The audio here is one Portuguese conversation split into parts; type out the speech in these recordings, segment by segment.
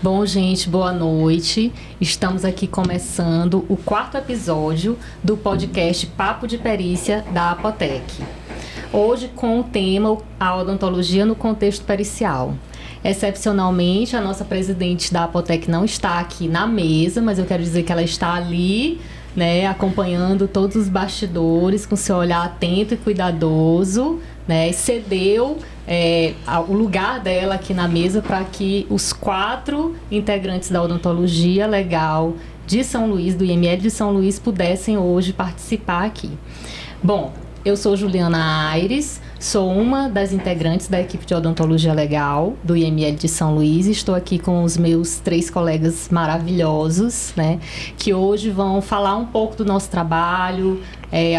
Bom, gente, boa noite. Estamos aqui começando o 4º episódio do podcast Papo de Perícia da Apotec. Hoje com o tema a odontologia no contexto pericial. Excepcionalmente, a nossa presidente da Apotec não está aqui na mesa, mas eu quero dizer que ela está ali, né, acompanhando todos os bastidores com seu olhar atento e cuidadoso, né, e cedeu o lugar dela aqui na mesa para que os 4 integrantes da odontologia legal de São Luís, do IML de São Luís, pudessem hoje participar aqui. Bom, eu sou Juliana Aires, sou uma das integrantes da equipe de odontologia legal do IML de São Luís. Estou aqui com os meus 3 colegas maravilhosos, né, que hoje vão falar um pouco do nosso trabalho,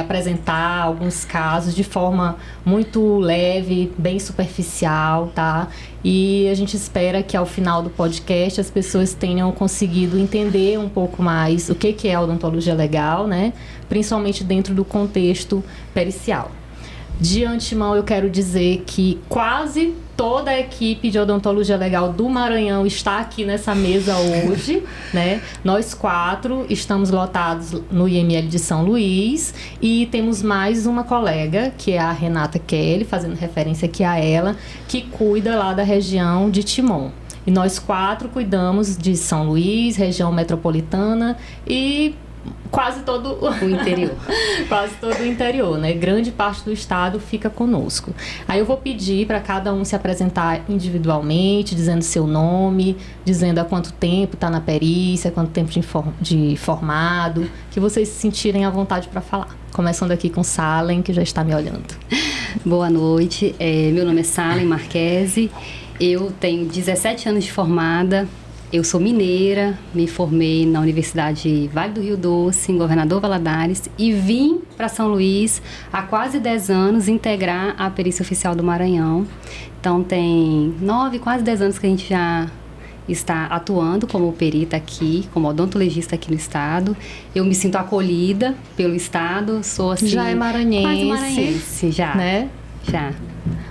apresentar alguns casos de forma muito leve, bem superficial, tá? E a gente espera que ao final do podcast as pessoas tenham conseguido entender um pouco mais o que é a odontologia legal, né? Principalmente dentro do contexto pericial. De antemão, eu quero dizer que quase toda a equipe de odontologia legal do Maranhão está aqui nessa mesa hoje, né? Nós 4 estamos lotados no IML de São Luís e temos mais uma colega, que é a Renata Kelly, fazendo referência aqui a ela, que cuida lá da região de Timon. E nós 4 cuidamos de São Luís, região metropolitana e quase todo o interior. Quase todo o interior, né? Grande parte do estado fica conosco. Aí eu vou pedir para cada um se apresentar individualmente, dizendo seu nome, dizendo há quanto tempo está na perícia, quanto tempo de formado, que vocês se sentirem à vontade para falar. Começando aqui com Salem, que já está me olhando. Boa noite, meu nome é Salem Marquese, eu tenho 17 anos de formada. Eu sou mineira, me formei na Universidade Vale do Rio Doce, em Governador Valadares, e vim para São Luís há quase 10 anos integrar a Perícia Oficial do Maranhão. Então tem 9, quase 10 anos que a gente já está atuando como perita aqui, como odontologista aqui no estado. Eu me sinto acolhida pelo estado, sou assim... Já é maranhense. Quase maranhense, já. Né? Já.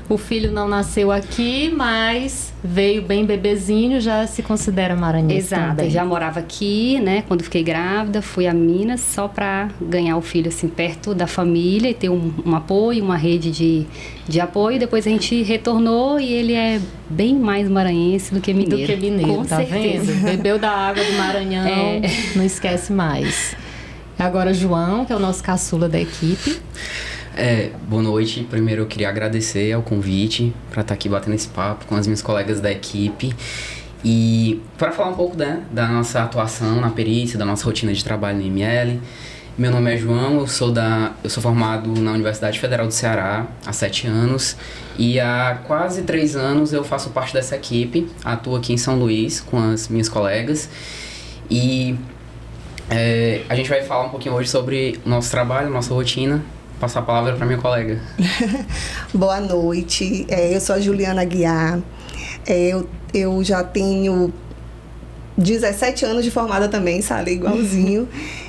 O filho não nasceu aqui, mas veio bem bebezinho, já se considera maranhense. Exato, também. Já morava aqui, né? Quando fiquei grávida, fui a Minas só para ganhar o filho assim perto da família e ter um apoio, uma rede de apoio. Depois a gente retornou e ele é bem mais maranhense do que mineiro. Do que mineiro, com tá certeza. Vendo? Bebeu da água do Maranhão, não esquece mais. Agora João, que é o nosso caçula da equipe. Boa noite. Primeiro eu queria agradecer ao convite para estar aqui batendo esse papo com as minhas colegas da equipe e para falar um pouco da nossa atuação na perícia, da nossa rotina de trabalho no IML. Meu nome é João, eu sou formado na Universidade Federal do Ceará há 7 anos e há quase 3 anos eu faço parte dessa equipe, atuo aqui em São Luís com as minhas colegas e a gente vai falar um pouquinho hoje sobre o nosso trabalho, nossa rotina. Passar a palavra para minha colega. Boa noite, eu sou a Juliana Aguiar, eu já tenho 17 anos de formada também, sabe, igualzinho.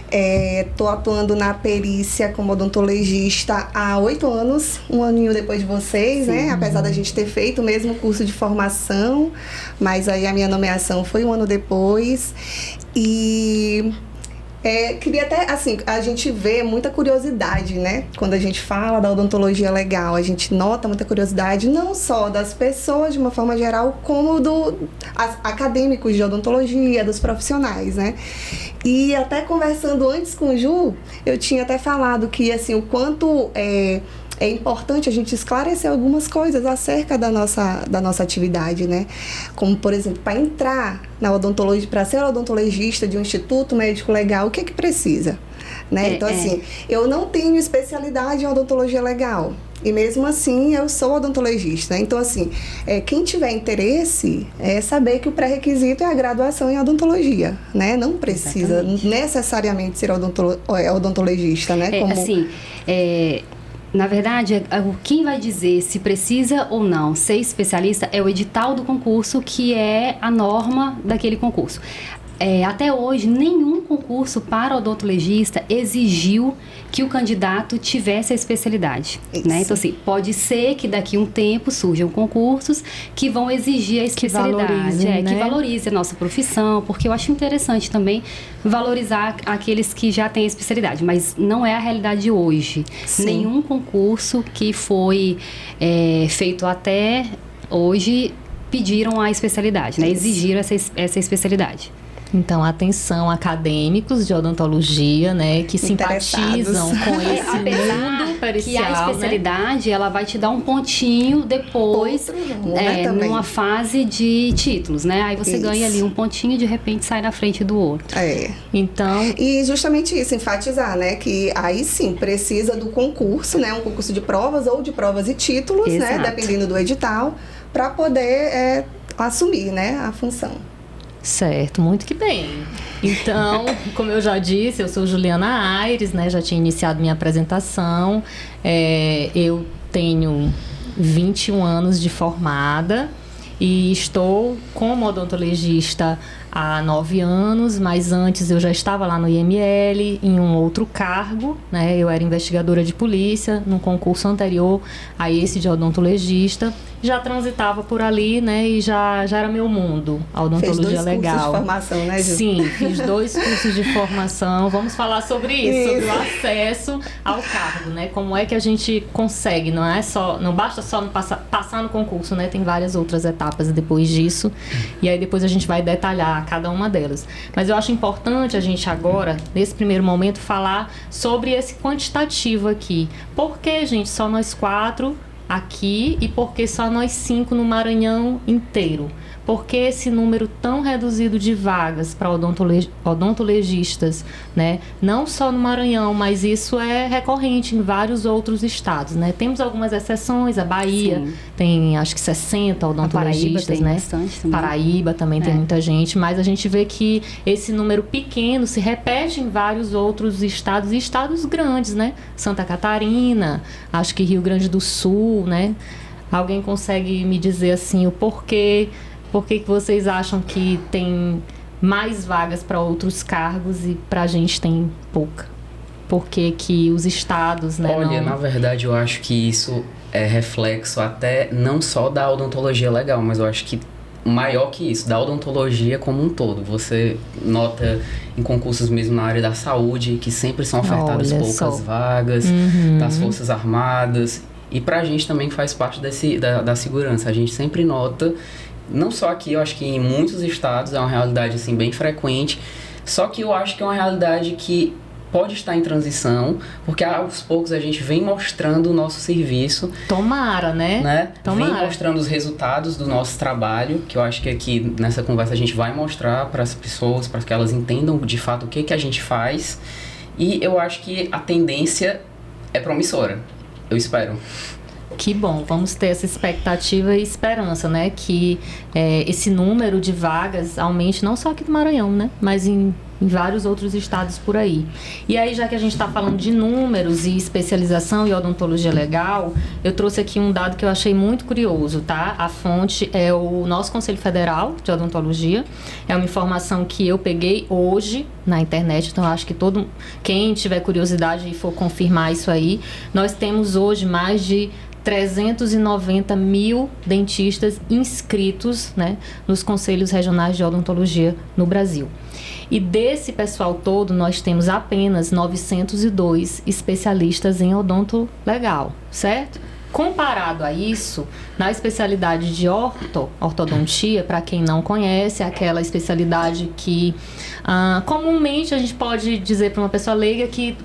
Estou atuando na perícia como odontologista há 8 anos, um aninho depois de vocês, sim, né? Apesar da gente ter feito o mesmo curso de formação, mas aí a minha nomeação foi um ano depois. E... queria até, assim, a gente vê muita curiosidade, né? Quando a gente fala da odontologia legal, a gente nota muita curiosidade, não só das pessoas de uma forma geral, como acadêmicos de odontologia, dos profissionais, né? E até conversando antes com o Ju, eu tinha até falado que, assim, o quanto é importante a gente esclarecer algumas coisas acerca da nossa atividade, né? Como, por exemplo, para entrar na odontologia, para ser odontologista de um instituto médico legal, o que precisa? Né? Então, assim, eu não tenho especialidade em odontologia legal. E mesmo assim, eu sou odontologista. Então, assim, quem tiver interesse, saber que o pré-requisito é a graduação em odontologia, né? Não precisa necessariamente ser odontologista, né? Na verdade, quem vai dizer se precisa ou não ser especialista é o edital do concurso, que é a norma daquele concurso. até hoje, nenhum concurso para odontologista exigiu que o candidato tivesse a especialidade, né? Então, assim, pode ser que daqui a um tempo surjam concursos que vão exigir a especialidade, que valorize a nossa profissão, porque eu acho interessante também valorizar aqueles que já têm a especialidade, mas não é a realidade hoje. Sim. Nenhum concurso que foi feito até hoje pediram a especialidade, né? Exigiram essa especialidade. Então, atenção, acadêmicos de odontologia, né, que simpatizam com esse mundo pericial, que a especialidade, ela vai te dar um pontinho depois, numa fase de títulos, né? Aí você ganha ali um pontinho e de repente sai na frente do outro. Então... E justamente isso, enfatizar, né, que aí sim precisa do concurso, né, um concurso de provas ou de provas e títulos, Exato. né, dependendo do edital, para poder assumir, né, a função. Certo, muito que bem. Então, como eu já disse, eu sou Juliana Aires, né? Já tinha iniciado minha apresentação. Eu tenho 21 anos de formada e estou como odontologista há 9 anos, mas antes eu já estava lá no IML em um outro cargo, né? Eu era investigadora de polícia num concurso anterior a esse de odontologista. Já transitava por ali, né? E já era meu mundo, a odontologia legal. Fez 2 cursos de formação, né, Ju? Sim, fiz 2 cursos de formação. Vamos falar sobre isso, sobre o acesso ao cargo, né? Como é que a gente consegue, não basta só passar no concurso, né? Tem várias outras etapas depois disso. E aí depois a gente vai detalhar cada uma delas. Mas eu acho importante a gente agora, nesse primeiro momento, falar sobre esse quantitativo aqui. Por que, gente, só nós 4 aqui e por que só nós 5 no Maranhão inteiro? Por que esse número tão reduzido de vagas para odontologistas, né? Não só no Maranhão, mas isso é recorrente em vários outros estados, né? Temos algumas exceções, a Bahia tem acho que 60 odontologistas, né? Bastante também. Paraíba também tem muita gente, mas a gente vê que esse número pequeno se repete em vários outros estados e estados grandes, né? Santa Catarina, acho que Rio Grande do Sul, né? Alguém consegue me dizer assim o porquê? Por que vocês acham que tem mais vagas para outros cargos e para a gente tem pouca? Por que os estados, né? Olha, na verdade eu acho que isso é reflexo até não só da odontologia legal, mas eu acho que maior que isso, da odontologia como um todo. Você nota em concursos mesmo na área da saúde que sempre são ofertadas poucas vagas, das Forças Armadas. E pra gente também faz parte da segurança. A gente sempre nota, não só aqui, eu acho que em muitos estados é uma realidade assim, bem frequente, só que eu acho que é uma realidade que pode estar em transição, porque aos poucos a gente vem mostrando o nosso serviço. Tomara, né? Tomara. Vem mostrando os resultados do nosso trabalho, que eu acho que aqui nessa conversa a gente vai mostrar para as pessoas, para que elas entendam de fato o que a gente faz. E eu acho que a tendência é promissora. Eu espero. Que bom, vamos ter essa expectativa e esperança, né? Que esse número de vagas aumente, não só aqui do Maranhão, né? Mas em vários outros estados por aí. E aí, já que a gente está falando de números e especialização e odontologia legal, eu trouxe aqui um dado que eu achei muito curioso, tá? A fonte é o nosso Conselho Federal de Odontologia. É uma informação que eu peguei hoje na internet, então acho que quem tiver curiosidade e for confirmar isso aí, nós temos hoje mais de 390 mil dentistas inscritos, né, nos conselhos regionais de odontologia no Brasil. E desse pessoal todo, nós temos apenas 902 especialistas em odonto legal, certo? Comparado a isso, na especialidade de ortodontia, para quem não conhece, é aquela especialidade que comumente a gente pode dizer para uma pessoa leiga que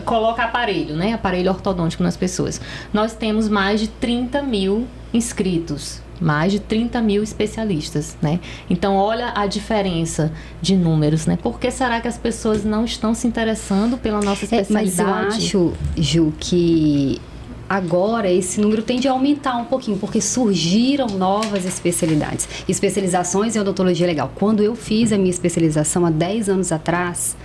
coloca aparelho, né? Aparelho ortodôntico nas pessoas. Nós temos mais de 30 mil inscritos, mais de 30 mil especialistas, né? Então, olha a diferença de números, né? Por que será que as pessoas não estão se interessando pela nossa especialidade? Mas eu acho, Ju, que agora esse número tende a aumentar um pouquinho, porque surgiram novas especialidades, especializações em odontologia legal. Quando eu fiz a minha especialização há 10 anos atrás,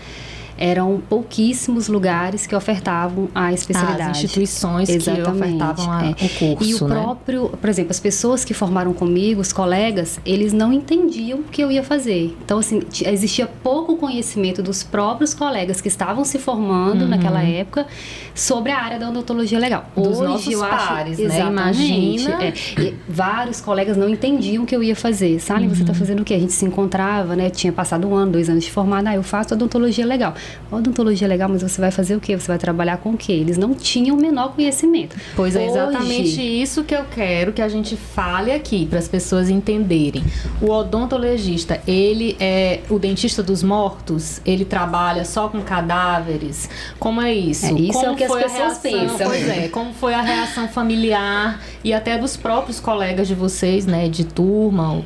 eram pouquíssimos lugares que ofertavam a especialidade. As instituições que ofertavam o curso, e o próprio, por exemplo, as pessoas que formaram comigo, os colegas, eles não entendiam o que eu ia fazer. Então, assim, existia pouco conhecimento dos próprios colegas que estavam se formando naquela época sobre a área da odontologia legal. Dos Hoje, nossos eu pares, acho, né? Imagina. E vários colegas não entendiam o que eu ia fazer. Sabe, você está fazendo o quê? A gente se encontrava, né? Tinha passado 1 ano, 2 anos de formada. Eu faço odontologia legal. Odontologia legal, mas você vai fazer o quê? Você vai trabalhar com o quê? Eles não tinham o menor conhecimento. Pois é exatamente isso que eu quero que a gente fale aqui, para as pessoas entenderem. O odontologista, ele é o dentista dos mortos? Ele trabalha só com cadáveres? Como é isso? Isso como é o que as foi pessoas pensam. Pois é, como foi a reação familiar e até dos próprios colegas de vocês, né, de turma,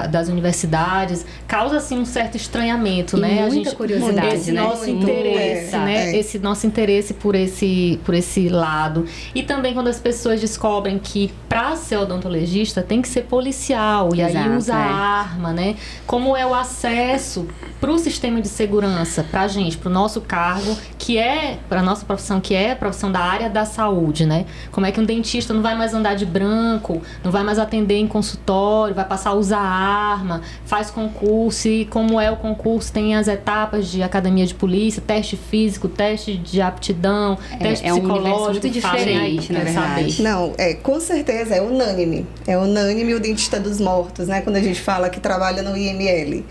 das universidades, causa assim um certo estranhamento, e né? Muita curiosidade, esse né? nosso interesse, né? Esse nosso interesse por esse lado. E também quando as pessoas descobrem que para ser odontologista tem que ser policial e aí usa arma, né? Como é o acesso para o sistema de segurança, para a gente, para o nosso cargo, que é, para a nossa profissão, que é a profissão da área da saúde, né? Como é que um dentista não vai mais andar de branco, não vai mais atender em consultório, vai passar a usar arma, faz concurso, e como é o concurso, tem as etapas de academia de polícia, teste físico, teste de aptidão, teste psicológico. Um universo muito diferente, na verdade. Não, com certeza, é unânime. É unânime o dentista dos mortos, né? Quando a gente fala que trabalha no IML.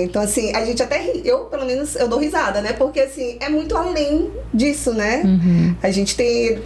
Então, assim, a gente até ri, pelo menos, eu dou risada, né? Porque, assim, é muito além disso, né? A gente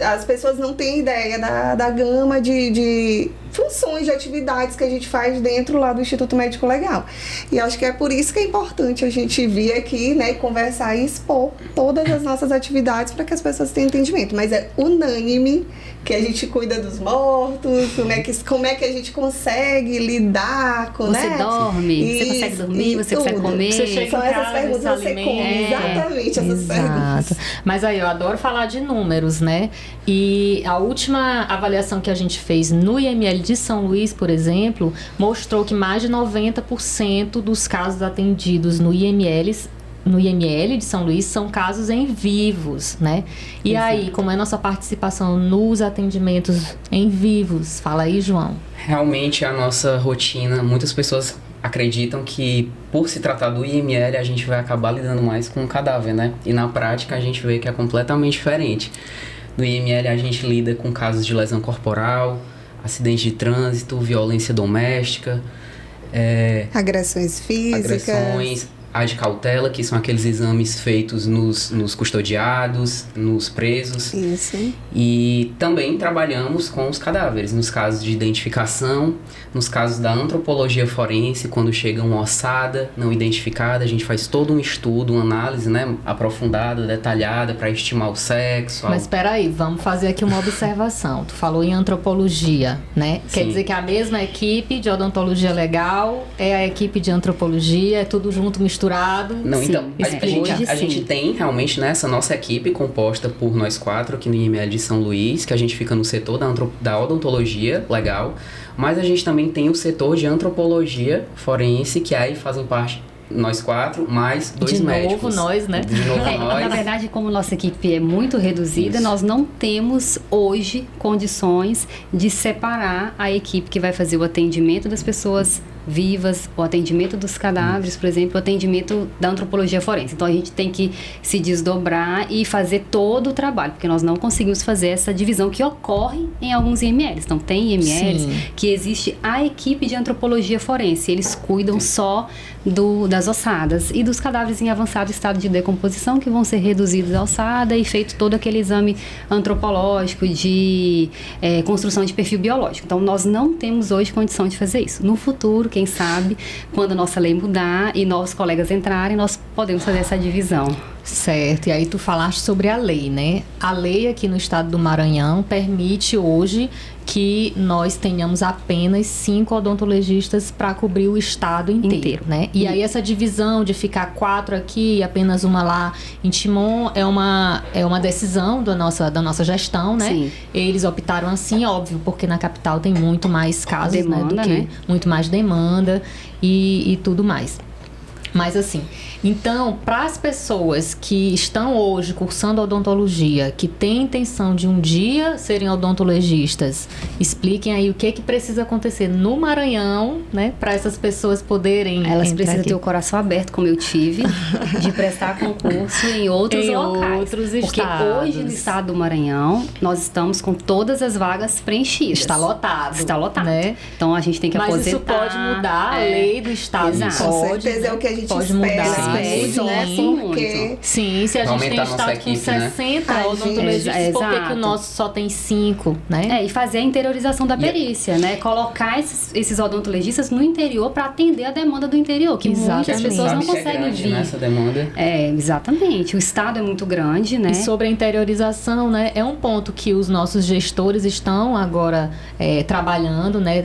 as pessoas não têm ideia da gama de funções, de atividades que a gente faz dentro lá do Instituto Médico Legal. E acho que é por isso que é importante a gente vir aqui, né, e conversar e expor todas as nossas atividades para que as pessoas tenham entendimento. Mas é unânime que a gente cuida dos mortos, como é que a gente consegue lidar com, você dorme, você consegue dormir, você consegue comer. Você chega São em essas casa, perguntas você come. Exatamente, essas perguntas. Mas aí, eu adoro falar de números, né? E a última avaliação que a gente fez no IML de São Luís, por exemplo, mostrou que mais de 90% dos casos atendidos no IML de São Luís são casos em vivos, né? E aí, como é a nossa participação nos atendimentos em vivos? Fala aí, João. Realmente, a nossa rotina, muitas pessoas acreditam que por se tratar do IML, a gente vai acabar lidando mais com o cadáver, né? E na prática, a gente vê que é completamente diferente. No IML, a gente lida com casos de lesão corporal, acidente de trânsito, violência doméstica, agressões físicas, a de cautela, que são aqueles exames feitos nos custodiados, nos presos. Isso. E também trabalhamos com os cadáveres, nos casos de identificação, nos casos da antropologia forense, quando chega uma ossada não identificada, a gente faz todo um estudo, uma análise, né, aprofundada, detalhada, para estimar o sexo. Mas espera aí, vamos fazer aqui uma observação. Tu falou em antropologia, né? Sim. Quer dizer que a mesma equipe de odontologia legal é a equipe de antropologia, é tudo junto, misturado? Não, Sim, então, a gente tem realmente, né, essa nossa equipe composta por nós 4 aqui no IML de São Luís, que a gente fica no setor da odontologia legal, mas a gente também tem o setor de antropologia forense, que aí fazem parte nós 4, mais 2 médicos. De novo nós, né? De novo nós. Na verdade, como nossa equipe é muito reduzida, nós não temos hoje condições de separar a equipe que vai fazer o atendimento das pessoas vivas, o atendimento dos cadáveres, por exemplo, o atendimento da antropologia forense. Então, a gente tem que se desdobrar e fazer todo o trabalho, porque nós não conseguimos fazer essa divisão que ocorre em alguns IMLs. Então, tem IMLs que existe a equipe de antropologia forense, eles cuidam só das ossadas e dos cadáveres em avançado estado de decomposição, que vão ser reduzidos à ossada e feito todo aquele exame antropológico de construção de perfil biológico. Então, nós não temos hoje condição de fazer isso. No futuro, quem sabe, quando a nossa lei mudar e novos colegas entrarem, nós podemos fazer essa divisão. Certo, e aí tu falaste sobre a lei, né? A lei aqui no estado do Maranhão permite hoje que nós tenhamos apenas 5 odontologistas para cobrir o estado inteiro, né? E aí essa divisão de ficar 4 aqui e apenas uma lá em Timon é uma decisão da nossa gestão, né? Sim. Eles optaram assim, óbvio, porque na capital tem muito mais casos, demanda, né? Muito mais demanda e tudo mais. Mas assim, então, para as pessoas que estão hoje cursando odontologia, que têm intenção de um dia serem odontologistas, expliquem aí o que precisa acontecer no Maranhão, né, para essas pessoas poderem Elas entrar precisam aqui. ter o coração aberto, como eu tive, de prestar concurso em outros locais. Outros Porque estados. hoje no estado do Maranhão, nós estamos com todas as vagas preenchidas. Está lotado. Está lotado. Né? Então a gente tem que Mas aposentar. isso pode mudar, a lei do estado Exato. Com pode, certeza né? é o que a gente pode espera. mudar. Mude, né? Sim, Porque muito. Sim, se a Vai gente tem aumentar a nossa estado com equipe, né? 60 Ai, odontologistas, gente, por que que o exato. nosso só tem 5, né? E fazer a interiorização da perícia, né? Colocar esses odontologistas no interior para atender a demanda do interior, que muitas Exatamente. pessoas não Sabe que é conseguem grande, vir. né, essa demanda. Exatamente. O estado é muito grande, né? E sobre a interiorização, né, é um ponto que os nossos gestores estão agora trabalhando, né,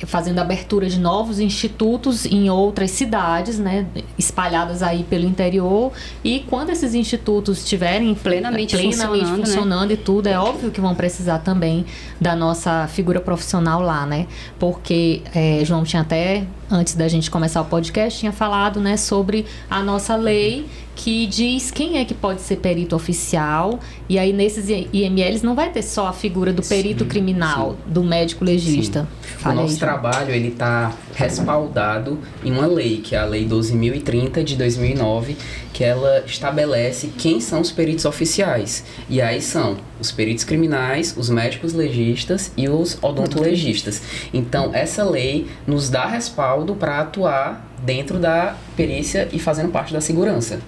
fazendo abertura de novos institutos em outras cidades, né, espalhadas aí pelo interior. E quando esses institutos estiverem Plenamente funcionando, funcionando e tudo, é óbvio que vão precisar também da nossa figura profissional lá, né? Porque João tinha até, antes da gente começar o podcast, tinha falado, né, sobre a nossa lei que diz quem é que pode ser perito oficial, e aí nesses IMLs não vai ter só a figura do perito criminal, do médico legista. O nosso trabalho, ele está respaldado em uma lei, que é a Lei 12.030 de 2009, que ela estabelece quem são os peritos oficiais. E aí são os peritos criminais, os médicos legistas e os odontologistas. Então, essa lei nos dá respaldo para atuar dentro da perícia e fazendo parte da segurança.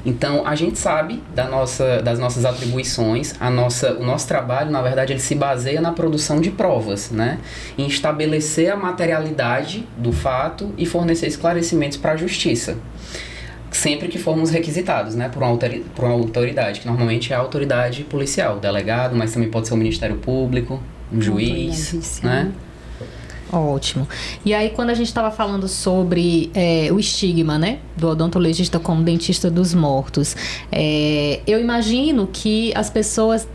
Então, a gente sabe das nossas atribuições, o nosso trabalho, na verdade, ele se baseia na produção de provas, né? Em estabelecer a materialidade do fato e fornecer esclarecimentos para a justiça. Sempre que formos requisitados, né? Por uma autoridade, que normalmente é a autoridade policial, o delegado, mas também pode ser o Ministério Público, um juiz, né? Ótimo. E aí, quando a gente estava falando sobre o estigma, né, do odontologista como dentista dos mortos, eu imagino que as pessoas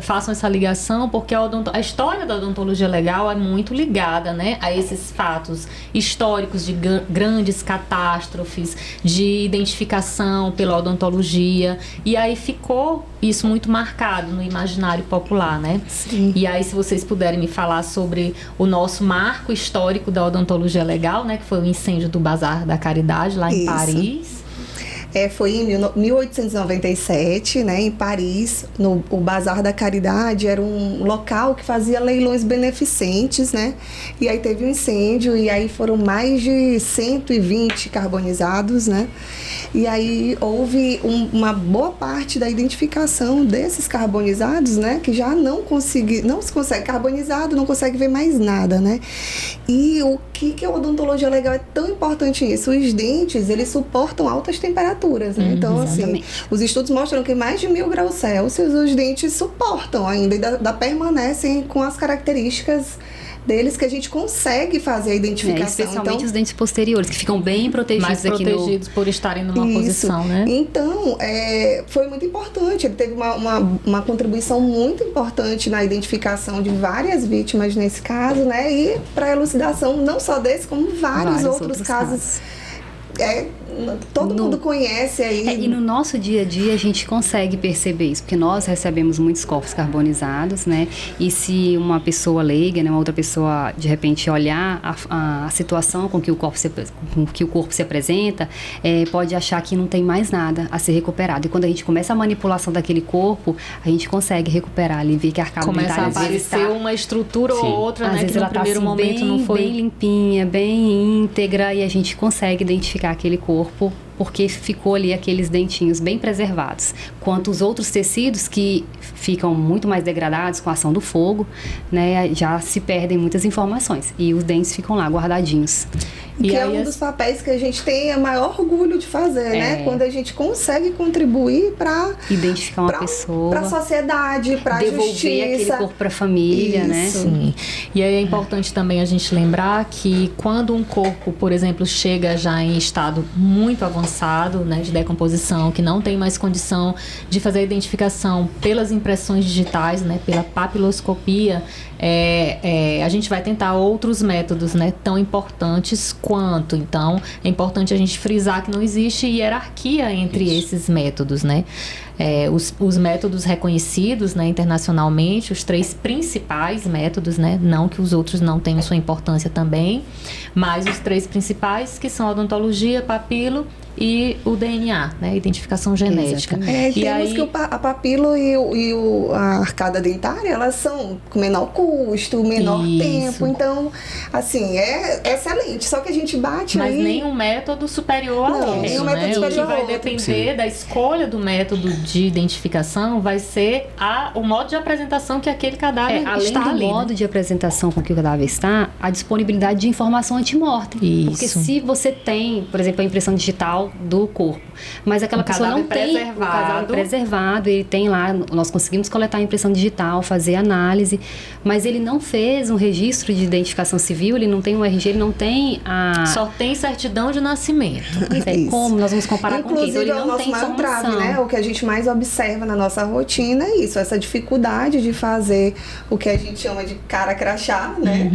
façam essa ligação, porque a história da odontologia legal é muito ligada, né, a esses fatos históricos de grandes catástrofes, de identificação pela odontologia, e aí ficou isso muito marcado no imaginário popular, né? Sim. E aí, se vocês puderem me falar sobre o nosso marco histórico da odontologia legal, né, que foi o incêndio do Bazar da Caridade, lá em Paris. Foi em 1897, né, em Paris. O Bazar da Caridade era um local que fazia leilões beneficentes, né? E aí teve um incêndio e aí foram mais de 120 carbonizados, né? E aí houve uma boa parte da identificação desses carbonizados, né? Que já não se consegue carbonizado, não consegue ver mais nada, né? E o que a odontologia legal é tão importante nisso? Os dentes, eles suportam altas temperaturas, né? Então, assim, os estudos mostram que mais de 1000 graus Celsius os dentes suportam ainda e permanecem com as características deles que a gente consegue fazer a identificação. Especialmente os dentes posteriores, que ficam bem protegidos mais aqui protegidos por estarem numa posição, né? Então, foi muito importante. Ele teve uma contribuição muito importante na identificação de várias vítimas nesse caso, né? E para a elucidação não só desse, como vários outros casos. Todo mundo conhece aí. E no nosso dia a dia a gente consegue perceber isso, porque nós recebemos muitos corpos carbonizados, né? E se uma pessoa leiga, né, uma outra pessoa, de repente, olhar a situação com que o corpo se apresenta, pode achar que não tem mais nada a ser recuperado. E quando a gente começa a manipulação daquele corpo, a gente consegue recuperar ali, ver que a arcada começa dentária a aparecer uma estrutura ou outra, né? Que no primeiro momento não foi bem limpinha, bem íntegra, e a gente consegue identificar aquele corpo porque ficou ali aqueles dentinhos bem preservados. Quanto os outros tecidos que ficam muito mais degradados com a ação do fogo, né, já se perdem muitas informações e os dentes ficam lá guardadinhos. Que é um dos papéis que a gente tem maior orgulho de fazer, né? Quando a gente consegue contribuir para identificar uma pessoa, para a sociedade, para a justiça, devolver aquele corpo para a família, né? Sim. E aí é importante também a gente lembrar que quando um corpo, por exemplo, chega já em estado muito avançado, né, de decomposição, que não tem mais condição de fazer a identificação pelas impressões digitais, né, pela papiloscopia, a gente vai tentar outros métodos, né, tão importantes quanto. Então, é importante a gente frisar que não existe hierarquia entre esses métodos, né? Os métodos reconhecidos, né, internacionalmente, os 3 principais métodos, né, não que os outros não tenham sua importância também, mas os 3 principais, que são a odontologia, papilo e o DNA, né, identificação genética. E temos aí que a papilo a arcada dentária, elas são com menor custo, menor tempo, então, assim, é excelente, só que a gente bate mas aí... nenhum método superior ao outro, nenhum né? método superior o que vai ao outro. depender da escolha do método de identificação vai ser o modo de apresentação que aquele cadáver além está do ali, modo né? de apresentação com que o cadáver está, a disponibilidade de informação antemortem. Porque se você tem, por exemplo, a impressão digital do corpo, mas aquela pessoa não tem o cadáver preservado, ele tem lá, nós conseguimos coletar a impressão digital, fazer análise, mas ele não fez um registro de identificação civil, ele não tem um RG, ele não tem a... Só tem certidão de nascimento. Como nós vamos comparar com quem? Então ele é o não nosso tem maior informação. trave, né? O que a gente mais observa na nossa rotina é isso, essa dificuldade de fazer o que a gente chama de cara crachá, né?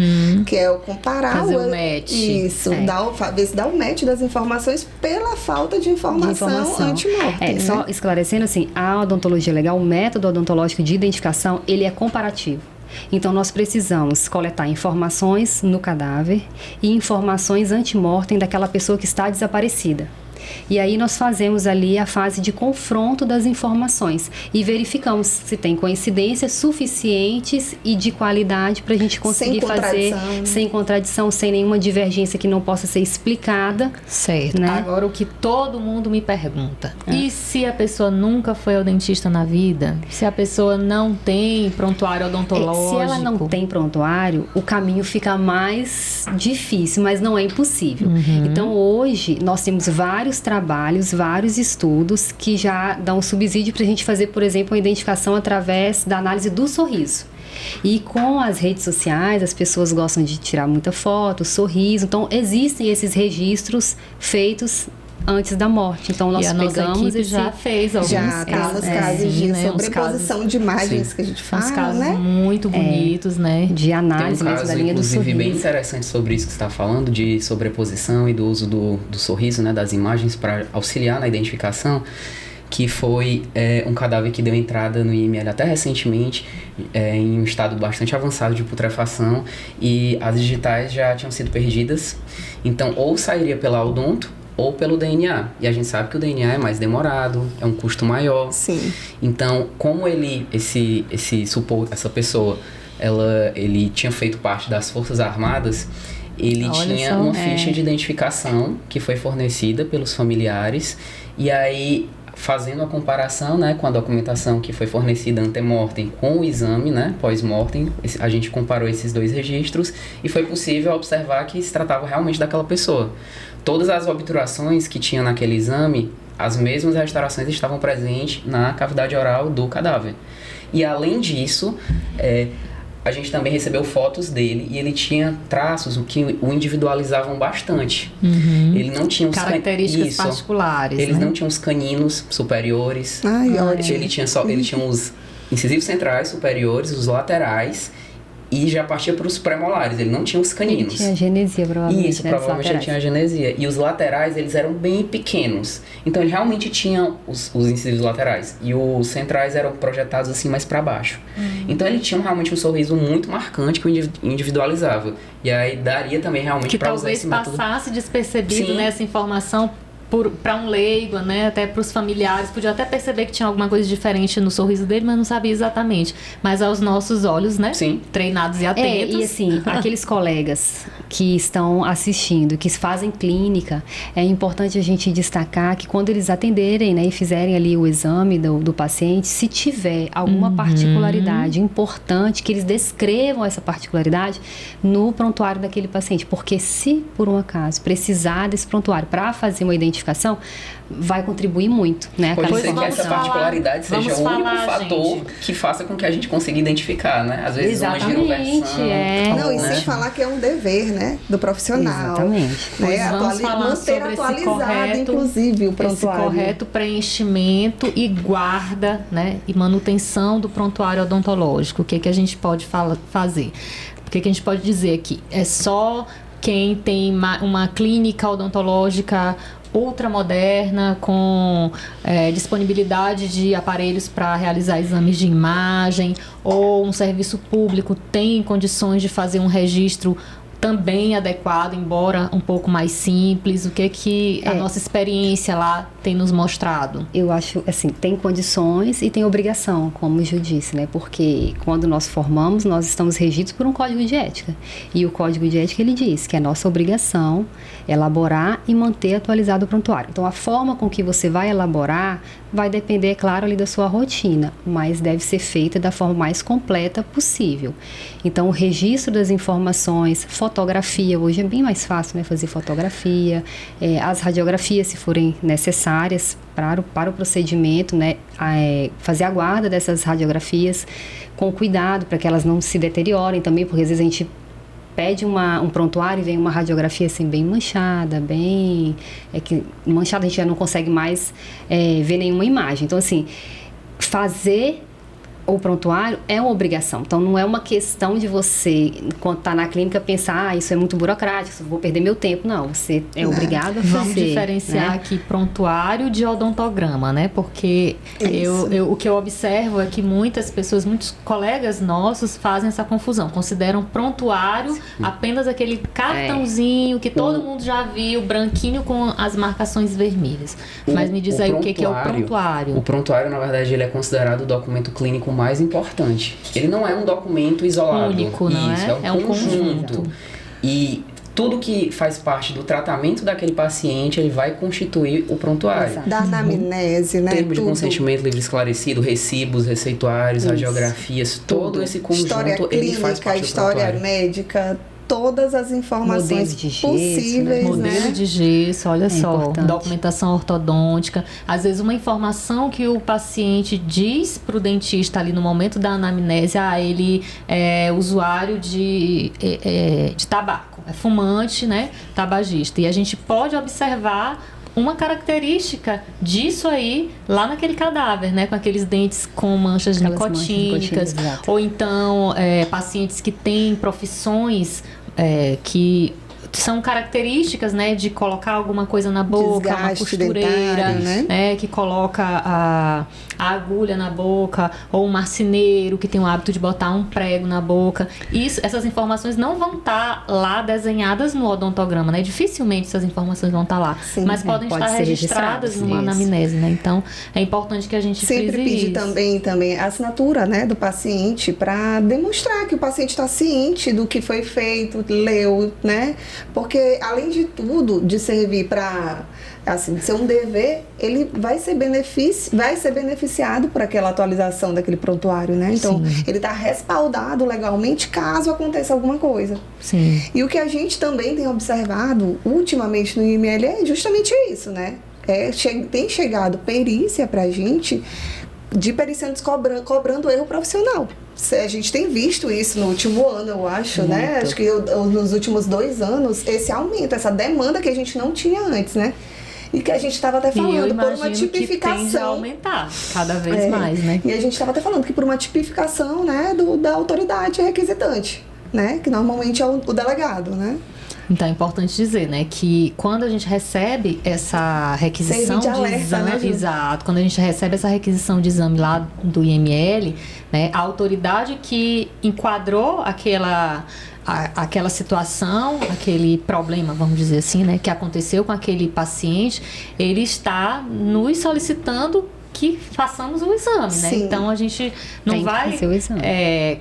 Que é o comparar... Fazer o match. Isso, ver se dá o match das informações pela falta de informação antemortem. Só esclarecendo assim, a odontologia legal, o método odontológico de identificação, ele é comparativo. Então, nós precisamos coletar informações no cadáver e informações antemortem daquela pessoa que está desaparecida. E aí nós fazemos ali a fase de confronto das informações e verificamos se tem coincidências suficientes e de qualidade para a gente conseguir fazer sem contradição, sem nenhuma divergência que não possa ser explicada. Certo. Né? Agora, o que todo mundo me pergunta, e se a pessoa nunca foi ao dentista na vida? Se a pessoa não tem prontuário odontológico? Se ela não tem prontuário, o caminho fica mais difícil, mas não é impossível. Então, hoje, nós temos vários trabalhos, vários estudos que já dão subsídio para a gente fazer, por exemplo, a identificação através da análise do sorriso. E com as redes sociais, as pessoas gostam de tirar muita foto, sorriso. Então, existem esses registros feitos antes da morte. Então, nós pegamos já fez alguns casos de sobreposição de imagens que a gente faz, uns casos muito bonitos, né? De análise mesmo da linha do sorriso. Inclusive, bem interessante sobre isso que você está falando, de sobreposição e do uso do sorriso, né, das imagens para auxiliar na identificação, que foi um cadáver que deu entrada no IML até recentemente, em um estado bastante avançado de putrefação, e as digitais já tinham sido perdidas. Então, ou sairia pela odonto, ou pelo DNA. E a gente sabe que o DNA é mais demorado, é um custo maior. Sim. Então, como essa pessoa, ele tinha feito parte das Forças Armadas, ele tinha uma ficha de identificação que foi fornecida pelos familiares, e aí, fazendo a comparação, né, com a documentação que foi fornecida antemortem com o exame, né, pós-mortem, a gente comparou esses 2 registros e foi possível observar que se tratava realmente daquela pessoa. Todas as obturações que tinha naquele exame, as mesmas restaurações estavam presentes na cavidade oral do cadáver. E além disso, a gente também recebeu fotos dele e ele tinha traços que o individualizavam bastante. Ele não tinha os características particulares. Eles né? não tinham os caninos superiores. Ótimo. Ele tinha os incisivos centrais superiores, os laterais, e já partia para os pré-molares, ele não tinha os caninos. Ele tinha genesia, provavelmente. Isso, provavelmente ele tinha genesia. E os laterais, eles eram bem pequenos. Então, ele realmente tinha os incisivos laterais. E os centrais eram projetados assim mais para baixo. Então, ele tinha realmente um sorriso muito marcante que o individualizava. E aí, daria também realmente para usar esse método. Que talvez passasse despercebido nessa informação para um leigo, né, até para os familiares, podia até perceber que tinha alguma coisa diferente no sorriso dele, mas não sabia exatamente. Mas aos nossos olhos, né, treinados e atentos. E assim, aqueles colegas que estão assistindo, que fazem clínica, é importante a gente destacar que quando eles atenderem, né, e fizerem ali o exame do paciente, se tiver alguma particularidade importante, que eles descrevam essa particularidade no prontuário daquele paciente, porque se por um acaso precisar desse prontuário para fazer uma identificação, vai contribuir muito, né? Pode ser que essa particularidade seja o único fator que faça com que a gente consiga identificar, né? Às vezes uma giroversão... Não, e sem falar que é um dever, né? Do profissional. Exatamente. Né? Vamos falar sobre esse correto, inclusive, o prontuário. Esse correto preenchimento e guarda, né? E manutenção do prontuário odontológico. O que a gente pode fazer? O que a gente pode dizer aqui? É só quem tem uma clínica odontológica ultramoderna, com disponibilidade de aparelhos para realizar exames de imagem, ou um serviço público tem condições de fazer um registro também adequado, embora um pouco mais simples. O que a nossa experiência lá tem nos mostrado? Eu acho, assim, tem condições e tem obrigação, como o Ju disse, né? Porque quando nós formamos, nós estamos regidos por um código de ética. E o código de ética, ele diz que é nossa obrigação elaborar e manter atualizado o prontuário. Então, a forma com que você vai elaborar vai depender, é claro, ali da sua rotina, mas deve ser feita da forma mais completa possível. Então, o registro das informações, fotografia, hoje é bem mais fácil, né, fazer fotografia, as radiografias, se forem necessárias para o procedimento, né, fazer a guarda dessas radiografias com cuidado, para que elas não se deteriorem também, porque às vezes a gente pede um prontuário e vem uma radiografia assim bem manchada, manchada a gente já não consegue mais ver nenhuma imagem. Então, assim, fazer o prontuário é uma obrigação. Então, não é uma questão de você, quando está na clínica, pensar, isso é muito burocrático, vou perder meu tempo. Não, você é obrigado a fazer. Vamos diferenciar, né, aqui prontuário de odontograma, né? Porque o que eu observo é que muitas pessoas, muitos colegas nossos fazem essa confusão. Consideram prontuário apenas aquele cartãozinho que todo mundo já viu, branquinho com as marcações vermelhas. Mas me diz aí o que é o prontuário. O prontuário, na verdade, ele é considerado o documento clínico mais importante. Ele não é um documento isolado. Único, não é? É um conjunto. E tudo que faz parte do tratamento daquele paciente, ele vai constituir o prontuário. Exato. Da anamnese, né? Termo de consentimento livre esclarecido, recibos, receituários, radiografias, todo esse conjunto, história clínica, ele faz parte do história prontuário. médica, todas as informações possíveis, modelo de gesso, olha só, importante. Documentação ortodôntica, às vezes uma informação que o paciente diz para o dentista ali no momento da anamnese, ele é usuário de tabaco, é fumante, né, tabagista, e a gente pode observar uma característica disso aí lá naquele cadáver, né? Com aqueles dentes com manchas nicotínicas, ou então pacientes que têm profissões que são características, né, de colocar alguma coisa na boca, desgaste uma costureira, dentário, né? Que coloca a agulha na boca, ou um marceneiro que tem o hábito de botar um prego na boca. Essas informações não vão estar lá desenhadas no odontograma, né? Dificilmente essas informações vão estar lá, Sim, mas podem estar registradas numa anamnese, né? Então, é importante que a gente sempre pedir também a assinatura, né, do paciente para demonstrar que o paciente está ciente do que foi feito, leu, né? Porque, além de tudo, de servir para, assim, ser um dever, ele vai ser beneficiado por aquela atualização daquele prontuário, né? Então, Sim. ele está respaldado legalmente caso aconteça alguma coisa. Sim. E o que a gente também tem observado ultimamente no IML é justamente isso, né? Tem chegado perícia pra gente de periciantes cobrando erro profissional. A gente tem visto isso no último ano, eu acho, Muito. né? Acho que nos últimos 2 anos, esse aumento, essa demanda que a gente não tinha antes, né? E que a gente estava até falando por uma tipificação. Que tende a aumentar cada vez mais, né? E a gente estava até falando que por uma tipificação, né, da autoridade requisitante, né? Que normalmente é o delegado, né? Então é importante dizer, né, que quando a gente recebe essa requisição de alerta, exame, né, Ju? exato, quando a gente recebe essa requisição de exame lá do IML, né, a autoridade que enquadrou aquela situação, aquele problema, vamos dizer assim, né, que aconteceu com aquele paciente, ele está nos solicitando que façamos o exame, né? Sim. Então a gente não vai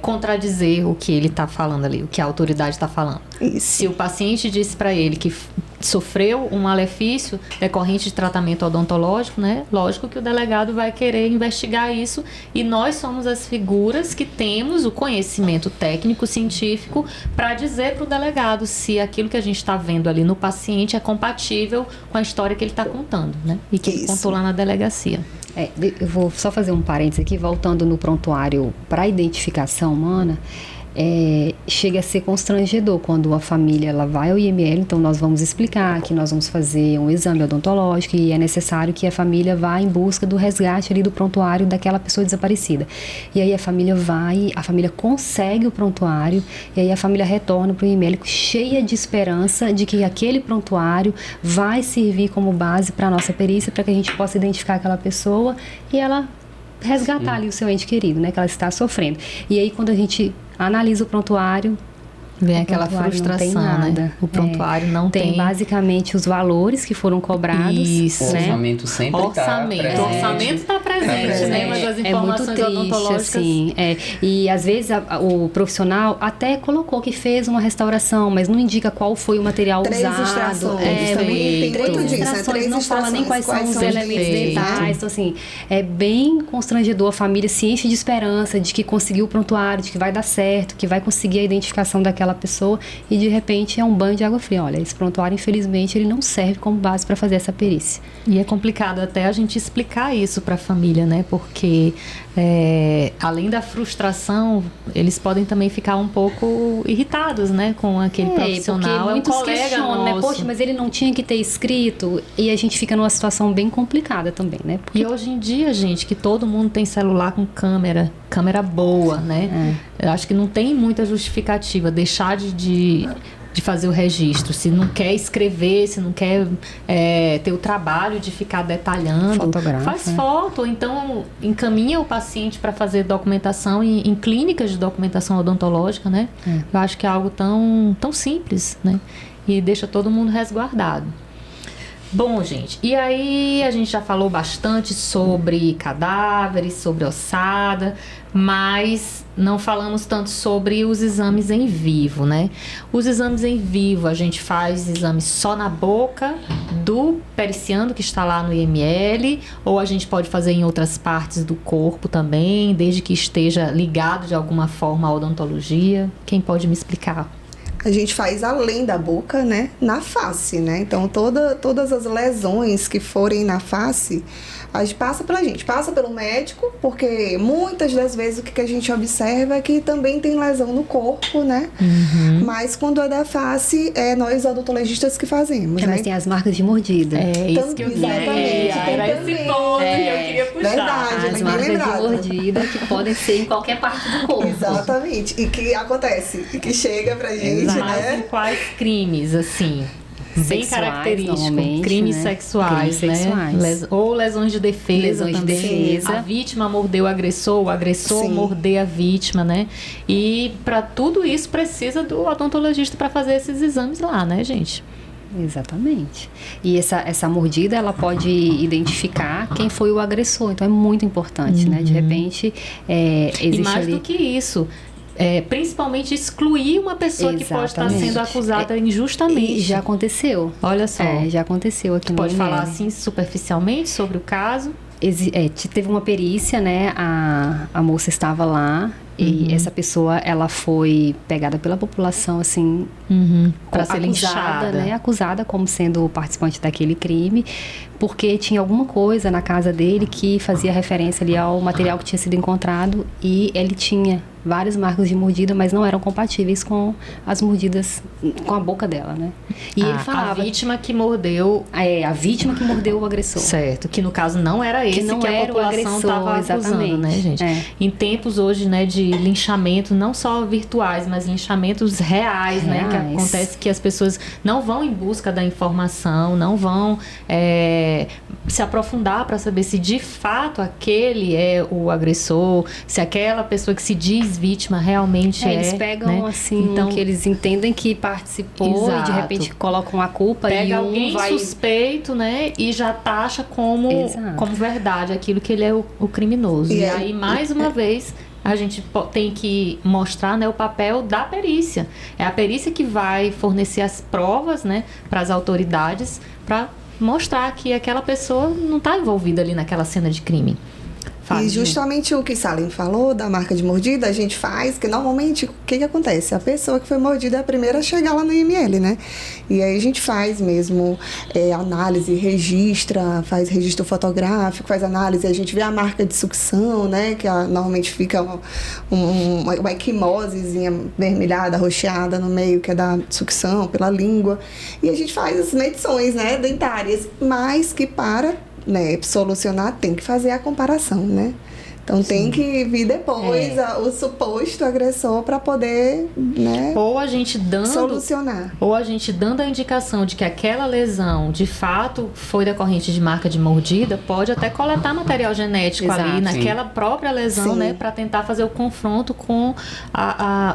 contradizer o que ele está falando ali, o que a autoridade está falando. Isso. Se o paciente disse para ele que sofreu um malefício decorrente de tratamento odontológico, né? Lógico que o delegado vai querer investigar isso, e nós somos as figuras que temos o conhecimento técnico, científico, para dizer para o delegado se aquilo que a gente está vendo ali no paciente é compatível com a história que ele está contando, né? E que ele contou lá na delegacia. Eu vou só fazer um parênteses aqui, voltando no prontuário para identificação humana. chega a ser constrangedor quando a família ela vai ao IML. Então nós vamos explicar que nós vamos fazer um exame odontológico e é necessário que a família vá em busca do resgate ali do prontuário daquela pessoa desaparecida. E aí a família consegue o prontuário e aí a família retorna para o IML cheia de esperança de que aquele prontuário vai servir como base para a nossa perícia, para que a gente possa identificar aquela pessoa e ela resgatar ali o seu ente querido, né, que ela está sofrendo. E aí quando a gente analisa o prontuário, vem aquela frustração, né? O prontuário não tem. Basicamente os valores que foram cobrados. Isso. Né? O orçamento sempre está presente. O orçamento está presente, né? Mas as informações odontológicas... Assim, e às vezes o profissional até colocou que fez uma restauração, mas não indica qual foi o material usado. Tem muito disso, extrações, não fala nem quais são os elementos dentais. Então, assim, é bem constrangedor. A família se enche de esperança de que conseguiu o prontuário, de que vai dar certo, que vai conseguir a identificação daquela pessoa e de repente é um banho de água fria. Olha, esse prontuário infelizmente ele não serve como base para fazer essa perícia. E é complicado até a gente explicar isso para a família, né? Porque além da frustração, eles podem também ficar um pouco irritados, né? Com aquele profissional. Porque muitos colega questionam, né? Poxa, mas ele não tinha que ter escrito. E a gente fica numa situação bem complicada também, né? Porque... E hoje em dia, gente, que todo mundo tem celular com câmera boa, né? Eu acho que não tem muita justificativa deixar de fazer o registro. Se não quer escrever, se não quer ter o trabalho de ficar detalhando, faz foto, ou então encaminha o paciente para fazer documentação em clínicas de documentação odontológica, né? Eu acho que é algo tão simples, né? E deixa todo mundo resguardado. Bom, gente, e aí a gente já falou bastante sobre cadáveres, sobre ossada, mas não falamos tanto sobre os exames em vivo, né? Os exames em vivo, a gente faz exames só na boca do periciando que está lá no IML, ou a gente pode fazer em outras partes do corpo também, desde que esteja ligado de alguma forma à odontologia. Quem pode me explicar? A gente faz além da boca, né? Na face, né? Então, todas as lesões que forem na face, a gente passa pelo médico, porque muitas das vezes o que a gente observa é que também tem lesão no corpo, né? Mas quando é da face, é nós odontologistas que fazemos, né? Mas tem as marcas de mordida. Isso que eu queria. Era esse ponto que eu queria puxar. Verdade, as marcas de mordida que podem ser em qualquer parte do corpo. Exatamente. E que acontece, e que chega pra gente, né? Mas quais crimes, assim... Bem característico, crimes, né? Sexuais, né? Ou lesões de defesa também. A vítima mordeu o agressor morder a vítima, né? E para tudo isso precisa do odontologista para fazer esses exames lá, né, gente? Exatamente. E essa mordida, ela pode identificar quem foi o agressor. Então, é muito importante, né? De repente, existe e mais do que isso... principalmente excluir uma pessoa que pode estar sendo acusada injustamente. E já aconteceu. Olha só. Já aconteceu aqui no Pode IML. falar assim superficialmente sobre o caso? Teve uma perícia, né? A moça estava lá e essa pessoa, ela foi pegada pela população, assim, para ser linchada, né? Acusada como sendo participante daquele crime, porque tinha alguma coisa na casa dele que fazia referência ali ao material que tinha sido encontrado e ele tinha várias marcas de mordida, mas não eram compatíveis com as mordidas, com a boca dela, né? E ele falava... A vítima que mordeu... a vítima que mordeu o agressor. Certo, que no caso não era esse que a população estava acusando, né, gente? Em tempos hoje, né, de linchamento, não só virtuais, mas linchamentos reais, né? Que acontece que as pessoas não vão em busca da informação, não vão se aprofundar para saber se de fato aquele é o agressor, se aquela pessoa que se diz vítima realmente eles pegam, né? Assim, então, que eles entendem que participou e de repente colocam a culpa pega alguém suspeito, né? E já taxa como verdade aquilo que ele é o criminoso. E aí, mais uma vez, a gente tem que mostrar, né, o papel da perícia. É a perícia que vai fornecer as provas, né, para as autoridades, para mostrar que aquela pessoa não está envolvida ali naquela cena de crime. E justamente o que Salem falou da marca de mordida, a gente faz, que normalmente, o que acontece? A pessoa que foi mordida é a primeira a chegar lá no IML, né? E aí a gente faz mesmo análise, faz registro fotográfico, faz análise, a gente vê a marca de sucção, né? Que normalmente fica uma equimosezinha vermelhada, roxeada no meio, que é da sucção pela língua. E a gente faz as medições, né, dentárias, mas que solucionar, tem que fazer a comparação, né? Então tem que vir depois o suposto agressor para poder, né? Ou a gente solucionar. Ou a gente dando a indicação de que aquela lesão de fato foi decorrente de marca de mordida, pode até coletar material genético ali naquela própria lesão, né? Para tentar fazer o confronto com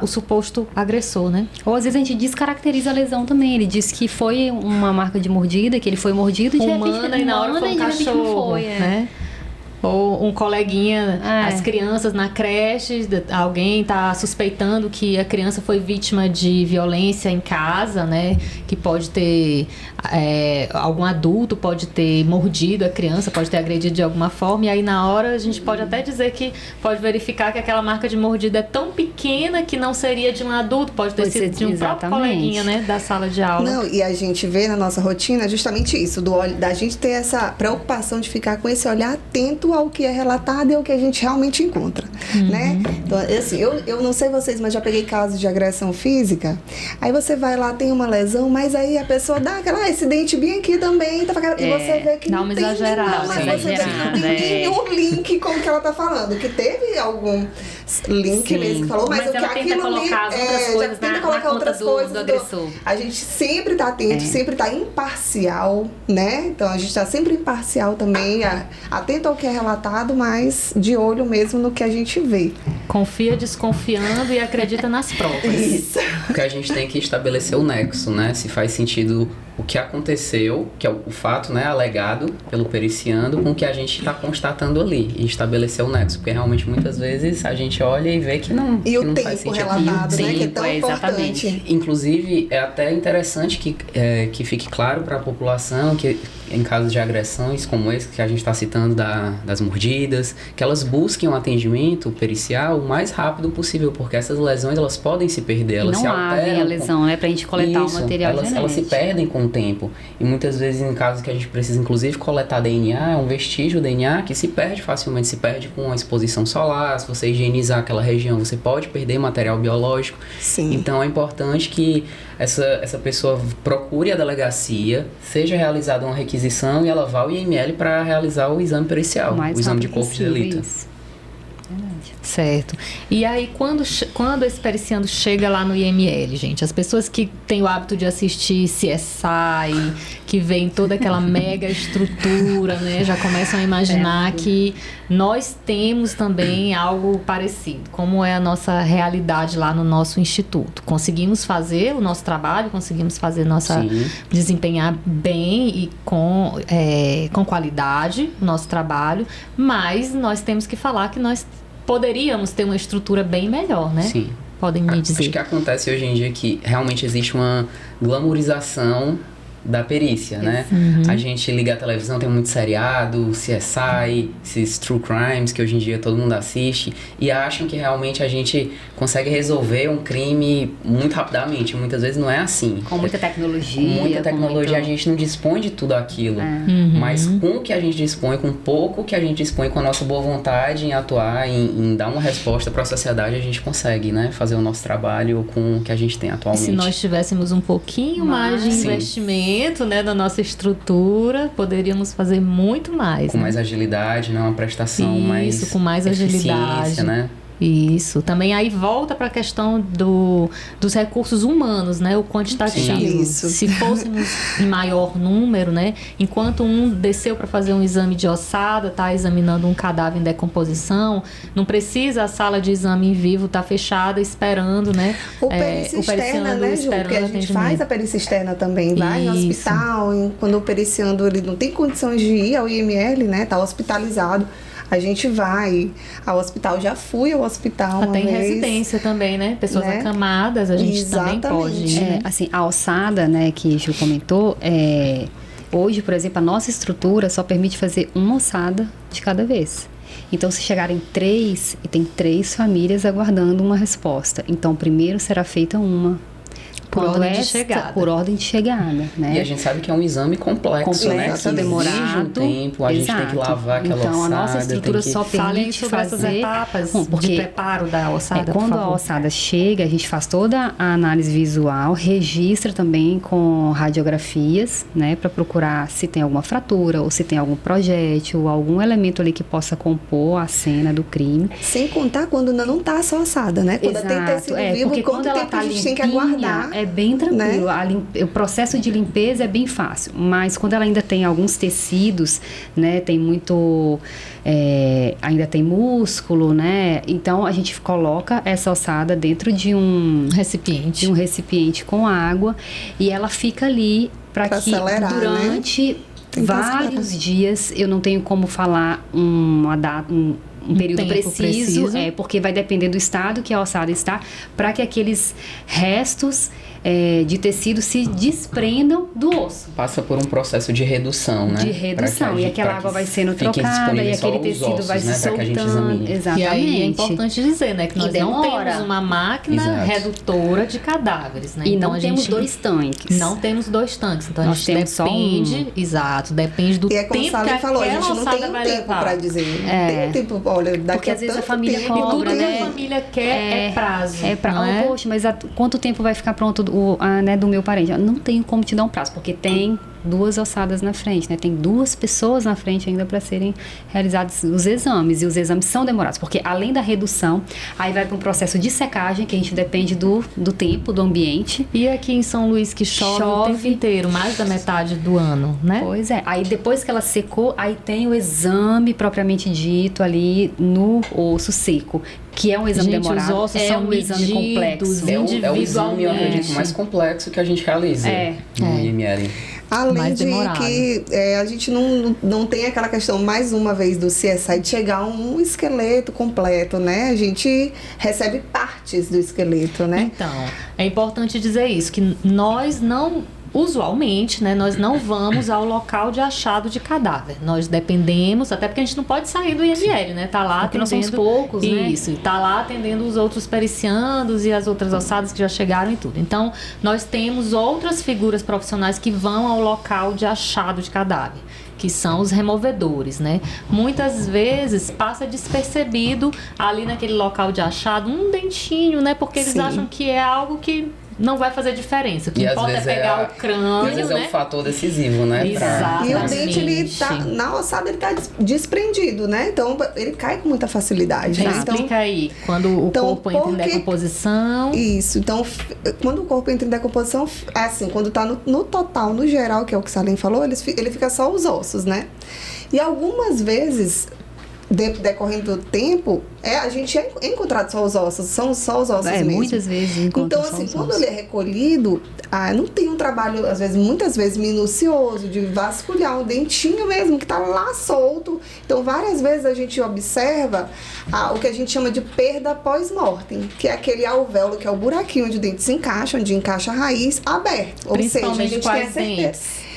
o suposto agressor, né? Ou às vezes a gente descaracteriza a lesão também. Ele diz que foi uma marca de mordida, que ele foi mordido e de repente e na hora foi um cachorro, né? Ou um coleguinha, as crianças na creche, alguém está suspeitando que a criança foi vítima de violência em casa, né? Que pode ter, algum adulto pode ter mordido a criança, pode ter agredido de alguma forma. E aí na hora a gente pode até dizer que pode verificar que aquela marca de mordida é tão pequena que não seria de um adulto, pode ter sido de um próprio coleguinha, né? Da sala de aula. Não, e a gente vê na nossa rotina justamente isso, da gente ter essa preocupação de ficar com esse olhar atento ao que é relatado e ao que a gente realmente encontra, né? Então, assim, eu não sei vocês, mas já peguei casos de agressão física, aí você vai lá, tem uma lesão, mas aí a pessoa dá esse dente bem aqui também, e você vê que não tem nenhum link com o que ela tá falando, que teve algum link mesmo que falou, mas o que aquilo colocar outras coisas do agressor. A gente sempre tá atento, sempre tá imparcial, né? Então a gente tá sempre imparcial também, atento ao que é relatado, mas de olho mesmo no que a gente vê. Confia desconfiando e acredita nas provas. Isso. Porque a gente tem que estabelecer o nexo, né? Se faz sentido o que aconteceu, que é o fato, né, alegado pelo periciando, com o que a gente está constatando ali. E estabelecer o nexo. Porque realmente muitas vezes a gente olha e vê que não, e que o não tempo faz sentido. relatado, né? Que é tão importante. Inclusive, é até interessante que fique claro para a população que em casos de agressões como esse que a gente está citando das mordidas, que elas busquem um atendimento pericial o mais rápido possível, porque essas lesões elas podem se perder, elas se alteram. A lesão, né, pra gente coletar o material genético. Elas se perdem com o tempo. E muitas vezes em casos que a gente precisa inclusive coletar DNA, é um vestígio DNA que se perde facilmente, se perde com a exposição solar, se você higienizar aquela região, você pode perder material biológico. Sim. Então é importante que essa pessoa procure a delegacia, seja realizada uma requisição e ela vá ao IML para realizar o exame pericial, o exame de corpo de delito. Certo. E aí, quando esse periciando chega lá no IML, gente, as pessoas que têm o hábito de assistir CSI, que veem toda aquela mega estrutura, né, já começam a imaginar que nós temos também algo parecido, como é a nossa realidade lá no nosso instituto. Conseguimos fazer o nosso trabalho, conseguimos fazer desempenhar bem e com qualidade o nosso trabalho, mas nós temos que falar que nós poderíamos ter uma estrutura bem melhor, né? Sim. Podem me dizer. Acho que acontece hoje em dia que realmente existe uma glamorização da perícia, né? A gente liga a televisão, tem muito seriado, CSI, esses true crimes que hoje em dia todo mundo assiste e acham que realmente a gente consegue resolver um crime muito rapidamente. Muitas vezes não é assim. Com muita tecnologia. Com muita tecnologia, a gente não dispõe de tudo aquilo. Mas com o que a gente dispõe, com pouco que a gente dispõe, com a nossa boa vontade em atuar, em dar uma resposta para a sociedade, a gente consegue, né, fazer o nosso trabalho com o que a gente tem atualmente. Se nós tivéssemos um pouquinho mais de investimento, né, na nossa estrutura, poderíamos fazer muito mais. Com mais agilidade, né, uma prestação mais com mais agilidade, né? Isso. Também aí volta para a questão dos recursos humanos, né? O quantitativo. Isso. Se fôssemos em maior número, né? Enquanto um desceu para fazer um exame de ossada, tá examinando um cadáver em decomposição, não precisa a sala de exame em vivo estar fechada esperando, né? O perícia externa, né, Ju? Porque a gente faz a perícia externa também. Vai no hospital, quando o periciando ele não tem condições de ir ao IML, né? Tá hospitalizado. A gente vai ao hospital, já fui ao hospital até em residência também, né? Pessoas acamadas, a gente também pode ir, né? Assim, a ossada, né, que Ju comentou, hoje, por exemplo, a nossa estrutura só permite fazer uma ossada de cada vez. Então, se chegarem 3, e tem 3 famílias aguardando uma resposta. Então, primeiro será feita uma. Por ordem de chegada. Por ordem de chegada, né? E a gente sabe que é um exame complexo, né? Que demorado. exige um tempo, a gente tem que lavar aquela ossada. Então, a nossa estrutura tem que... só permite sobre essas fazer... etapas porque de preparo da ossada, quando a ossada chega, a gente faz toda a análise visual, registra também com radiografias, né? Para procurar se tem alguma fratura, ou se tem algum projétil, ou algum elemento ali que possa compor a cena do crime. Sem contar quando ainda não tá só ossada, né? Quando tem tecido vivo, porque quanto quando ela tempo tá a gente tem que limpinha, aguardar. é bem tranquilo. Né? O processo de limpeza é bem fácil, mas quando ela ainda tem alguns tecidos, né, tem muito, ainda tem músculo, né, então a gente coloca essa ossada dentro de um recipiente com água e ela fica ali para que acelerar, durante vários dias, eu não tenho como falar uma data, um período preciso, porque vai depender do estado que a ossada está, para que aqueles restos de tecido se desprendam do osso. Passa por um processo de redução, né? De redução. E aquela água vai sendo trocada e aquele tecido ossos, vai se soltando. Exatamente. E aí é importante dizer, né? Que nós não temos uma máquina redutora de cadáveres, né? E então, não temos 2 tanques. Não temos 2 tanques. Então, nós a gente depende... Exato. Depende do tempo que aquela falou, a gente não tem um tempo para dizer. Não tem tempo, olha, daqui porque às vezes a família cobra, e tudo que a família quer é prazo. Poxa, mas quanto tempo vai ficar pronto do meu parente? Eu não tenho como te dar um prazo, porque tem 2 ossadas na frente, né? Tem 2 pessoas na frente ainda para serem realizados os exames. E os exames são demorados, porque além da redução, aí vai para um processo de secagem, que a gente depende do tempo, do ambiente. E aqui em São Luís, que chove o tempo inteiro, mais da metade do ano, né? Pois é. Aí depois que ela secou, aí tem o exame propriamente dito ali no osso seco, que é um exame demorado. Os ossos são um exame complexo. É o exame, eu acredito, mais complexo que a gente realiza no IML. Além de que a gente não tem aquela questão, mais uma vez, do CSI de chegar um esqueleto completo, né? A gente recebe partes do esqueleto, né? Então, é importante dizer isso, que nós não... Usualmente, né, nós não vamos ao local de achado de cadáver. Nós dependemos, até porque a gente não pode sair do IML, né? Tá lá porque atendendo... nós somos poucos, né? Isso, tá lá atendendo os outros periciandos e as outras ossadas que já chegaram e tudo. Então, nós temos outras figuras profissionais que vão ao local de achado de cadáver, que são os removedores, né? Muitas vezes passa despercebido ali naquele local de achado um dentinho, né? Porque eles acham que é algo que não vai fazer diferença. O que importa é pegar o crânio, às vezes é o fator decisivo, né? Exatamente. E o dente, ele tá, na ossada, ele tá desprendido, né? Então, ele cai com muita facilidade. Né? Então, explica aí, quando o corpo entra em decomposição... Isso, então, quando o corpo entra em decomposição, assim, quando tá no total, no geral, que é o que o Salim falou, ele fica só os ossos, né? E algumas vezes... decorrendo do tempo, a gente é encontrado só os ossos, são só os ossos mesmo. Muitas vezes. Então, assim, quando ele é recolhido, não tem um trabalho, às vezes, muitas vezes, minucioso, de vasculhar um dentinho mesmo, que tá lá solto. Então, várias vezes a gente observa o que a gente chama de perda pós-mortem, que é aquele alvéolo, que é o buraquinho onde o dente se encaixa, onde encaixa a raiz, aberto. Ou seja, a gente tem a certeza.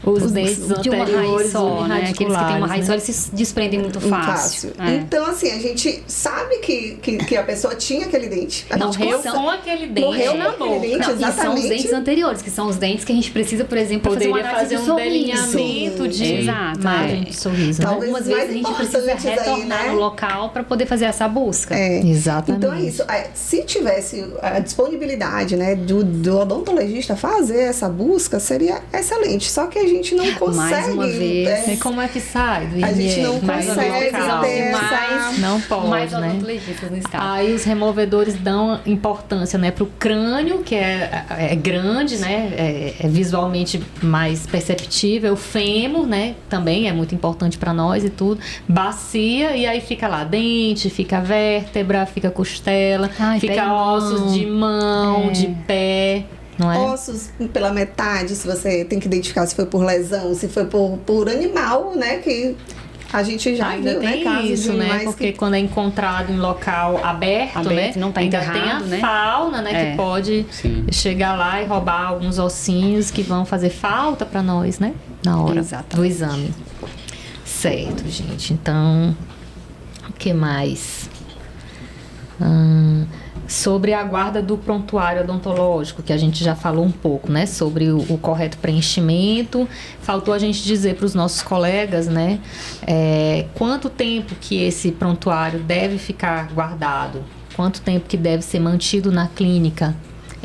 Os dentes de uma raiz só, né? Aqueles que têm uma raiz só, eles se desprendem muito fácil. Então, assim, a gente sabe que a pessoa tinha aquele dente. Morreu com aquele dente. Morreu com aquele dente, exatamente. E são os dentes anteriores, que são os dentes que a gente precisa, por exemplo, poderia fazer uma análise de sorriso. Delineamento de imagem de sorriso. Talvez algumas vezes a gente precisa retornar no local para poder fazer essa busca. Exatamente. Então é isso. Se tivesse a disponibilidade, né, do odontologista fazer essa busca, seria excelente. Só que a gente não consegue. Mais uma vez. E como é que sai do IML? A gente não consegue ter não pode, mais né? odontologistas no estado. Aí os removedores dão importância, né, pro crânio, que é grande, né, é visualmente mais perceptível. O fêmur, né, também é muito importante para nós e tudo. Bacia, e aí fica lá dente, fica vértebra, fica costela, fica ossos de mão, de pé. Não é? Ossos pela metade, se você tem que identificar se foi por lesão, se foi por animal, né? Que a gente já ainda viu, tem, né? Casos isso, né? Porque quando é encontrado em local aberto, né? Não tá ainda enterrado, tem a fauna, né? Que pode chegar lá e roubar alguns ossinhos que vão fazer falta para nós, né? Na hora do exame. Certo, gente. Então, Que mais? Sobre a guarda do prontuário odontológico, que a gente já falou um pouco, né? Sobre o correto preenchimento. Faltou a gente dizer para os nossos colegas, né? Quanto tempo que esse prontuário deve ficar guardado? Quanto tempo que deve ser mantido na clínica?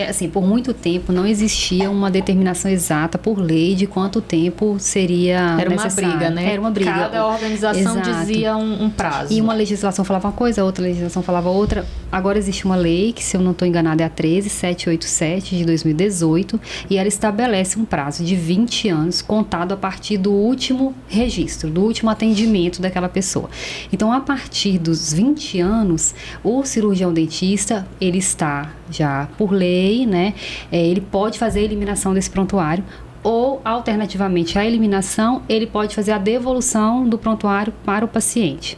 Assim, por muito tempo não existia uma determinação exata por lei de quanto tempo seria Era uma necessário. briga, né? Era uma briga. Cada organização Exato. dizia um prazo. E uma legislação falava uma coisa, outra legislação falava outra. Agora existe uma lei, que se eu não estou enganada é a 13787 de 2018, e ela estabelece um prazo de 20 anos contado a partir do último registro, do último atendimento daquela pessoa. Então, a partir dos 20 anos, o cirurgião dentista, ele está já por lei, né? Ele pode fazer a eliminação desse prontuário, ou alternativamente à eliminação, ele pode fazer a devolução do prontuário para o paciente.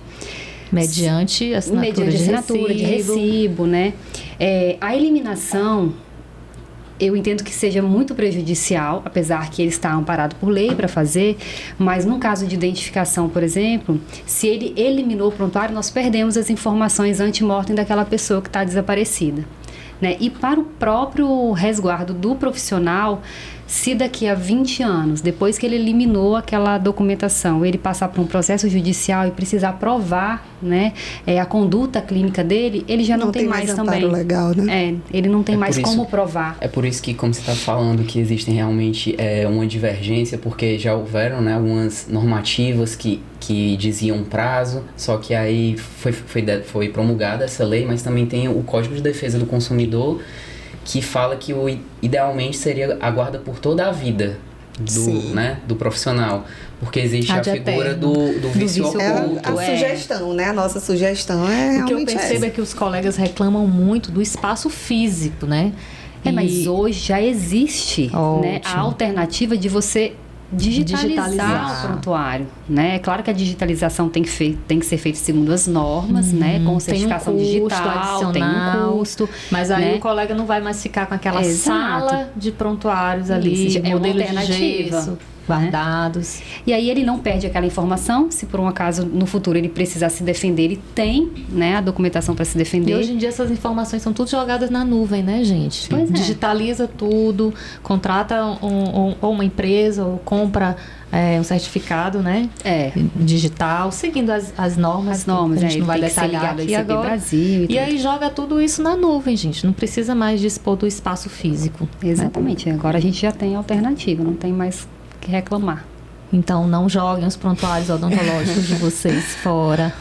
Mediante assinatura de recibo, né? A eliminação, eu entendo que seja muito prejudicial, apesar que ele está amparado por lei para fazer, mas no caso de identificação, por exemplo, se ele eliminou o prontuário, nós perdemos as informações ante-mortem daquela pessoa que está desaparecida. Né? E para o próprio resguardo do profissional, se daqui a 20 anos, depois que ele eliminou aquela documentação, ele passar por um processo judicial e precisar provar, né, a conduta clínica dele, ele já não tem mais também. Legal, né? Ele não tem mais como provar. É por isso que, como você está falando, que existem realmente uma divergência, porque já houveram, né, algumas normativas que diziam prazo, só que aí foi promulgada essa lei, mas também tem o Código de Defesa do Consumidor, que fala que idealmente seria a guarda por toda a vida do profissional. Porque existe a figura do vício oculto. A sugestão, né? A nossa sugestão é realmente o que eu percebo é que os colegas reclamam muito do espaço físico, né? Mas hoje já existe, né, a alternativa de você digitalizar o prontuário, né? É claro que a digitalização tem que ser feita segundo as normas, né? Com certificação digital, tem um custo. Mas aí, né, o colega não vai mais ficar com aquela sala de prontuários ali, modelo de gesso, guardados. E aí ele não perde aquela informação, se por um acaso no futuro ele precisar se defender, ele tem, né, a documentação para se defender. E hoje em dia essas informações são tudo jogadas na nuvem, né, gente? Pois digitaliza tudo, contrata ou uma empresa, ou compra um certificado, né? Digital, seguindo as normas. As normas, a gente não vai detalhar aqui agora. Brasil e aí joga tudo isso na nuvem, gente. Não precisa mais dispor do espaço físico. Exatamente. Né? Agora a gente já tem alternativa, não tem mais que reclamar. Então, não joguem os prontuários odontológicos de vocês fora.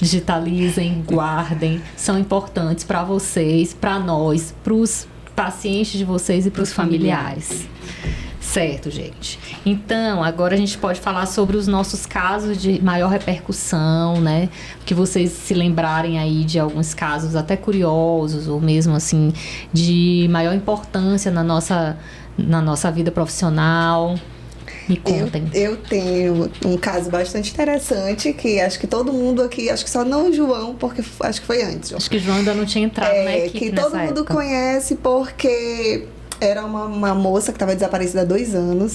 Digitalizem, guardem. São importantes para vocês, para nós, para os pacientes de vocês e para os familiares. Certo, gente. Então, agora a gente pode falar sobre os nossos casos de maior repercussão, né? Que vocês se lembrarem aí de alguns casos até curiosos, ou mesmo assim, de maior importância na nossa vida profissional. Me contem. Eu tenho um caso bastante interessante, que acho que todo mundo aqui, acho que só não o João, porque acho que foi antes, João. Acho que o João ainda não tinha entrado na equipe que todo mundo época. Conhece, porque era uma moça que estava desaparecida há 2 anos.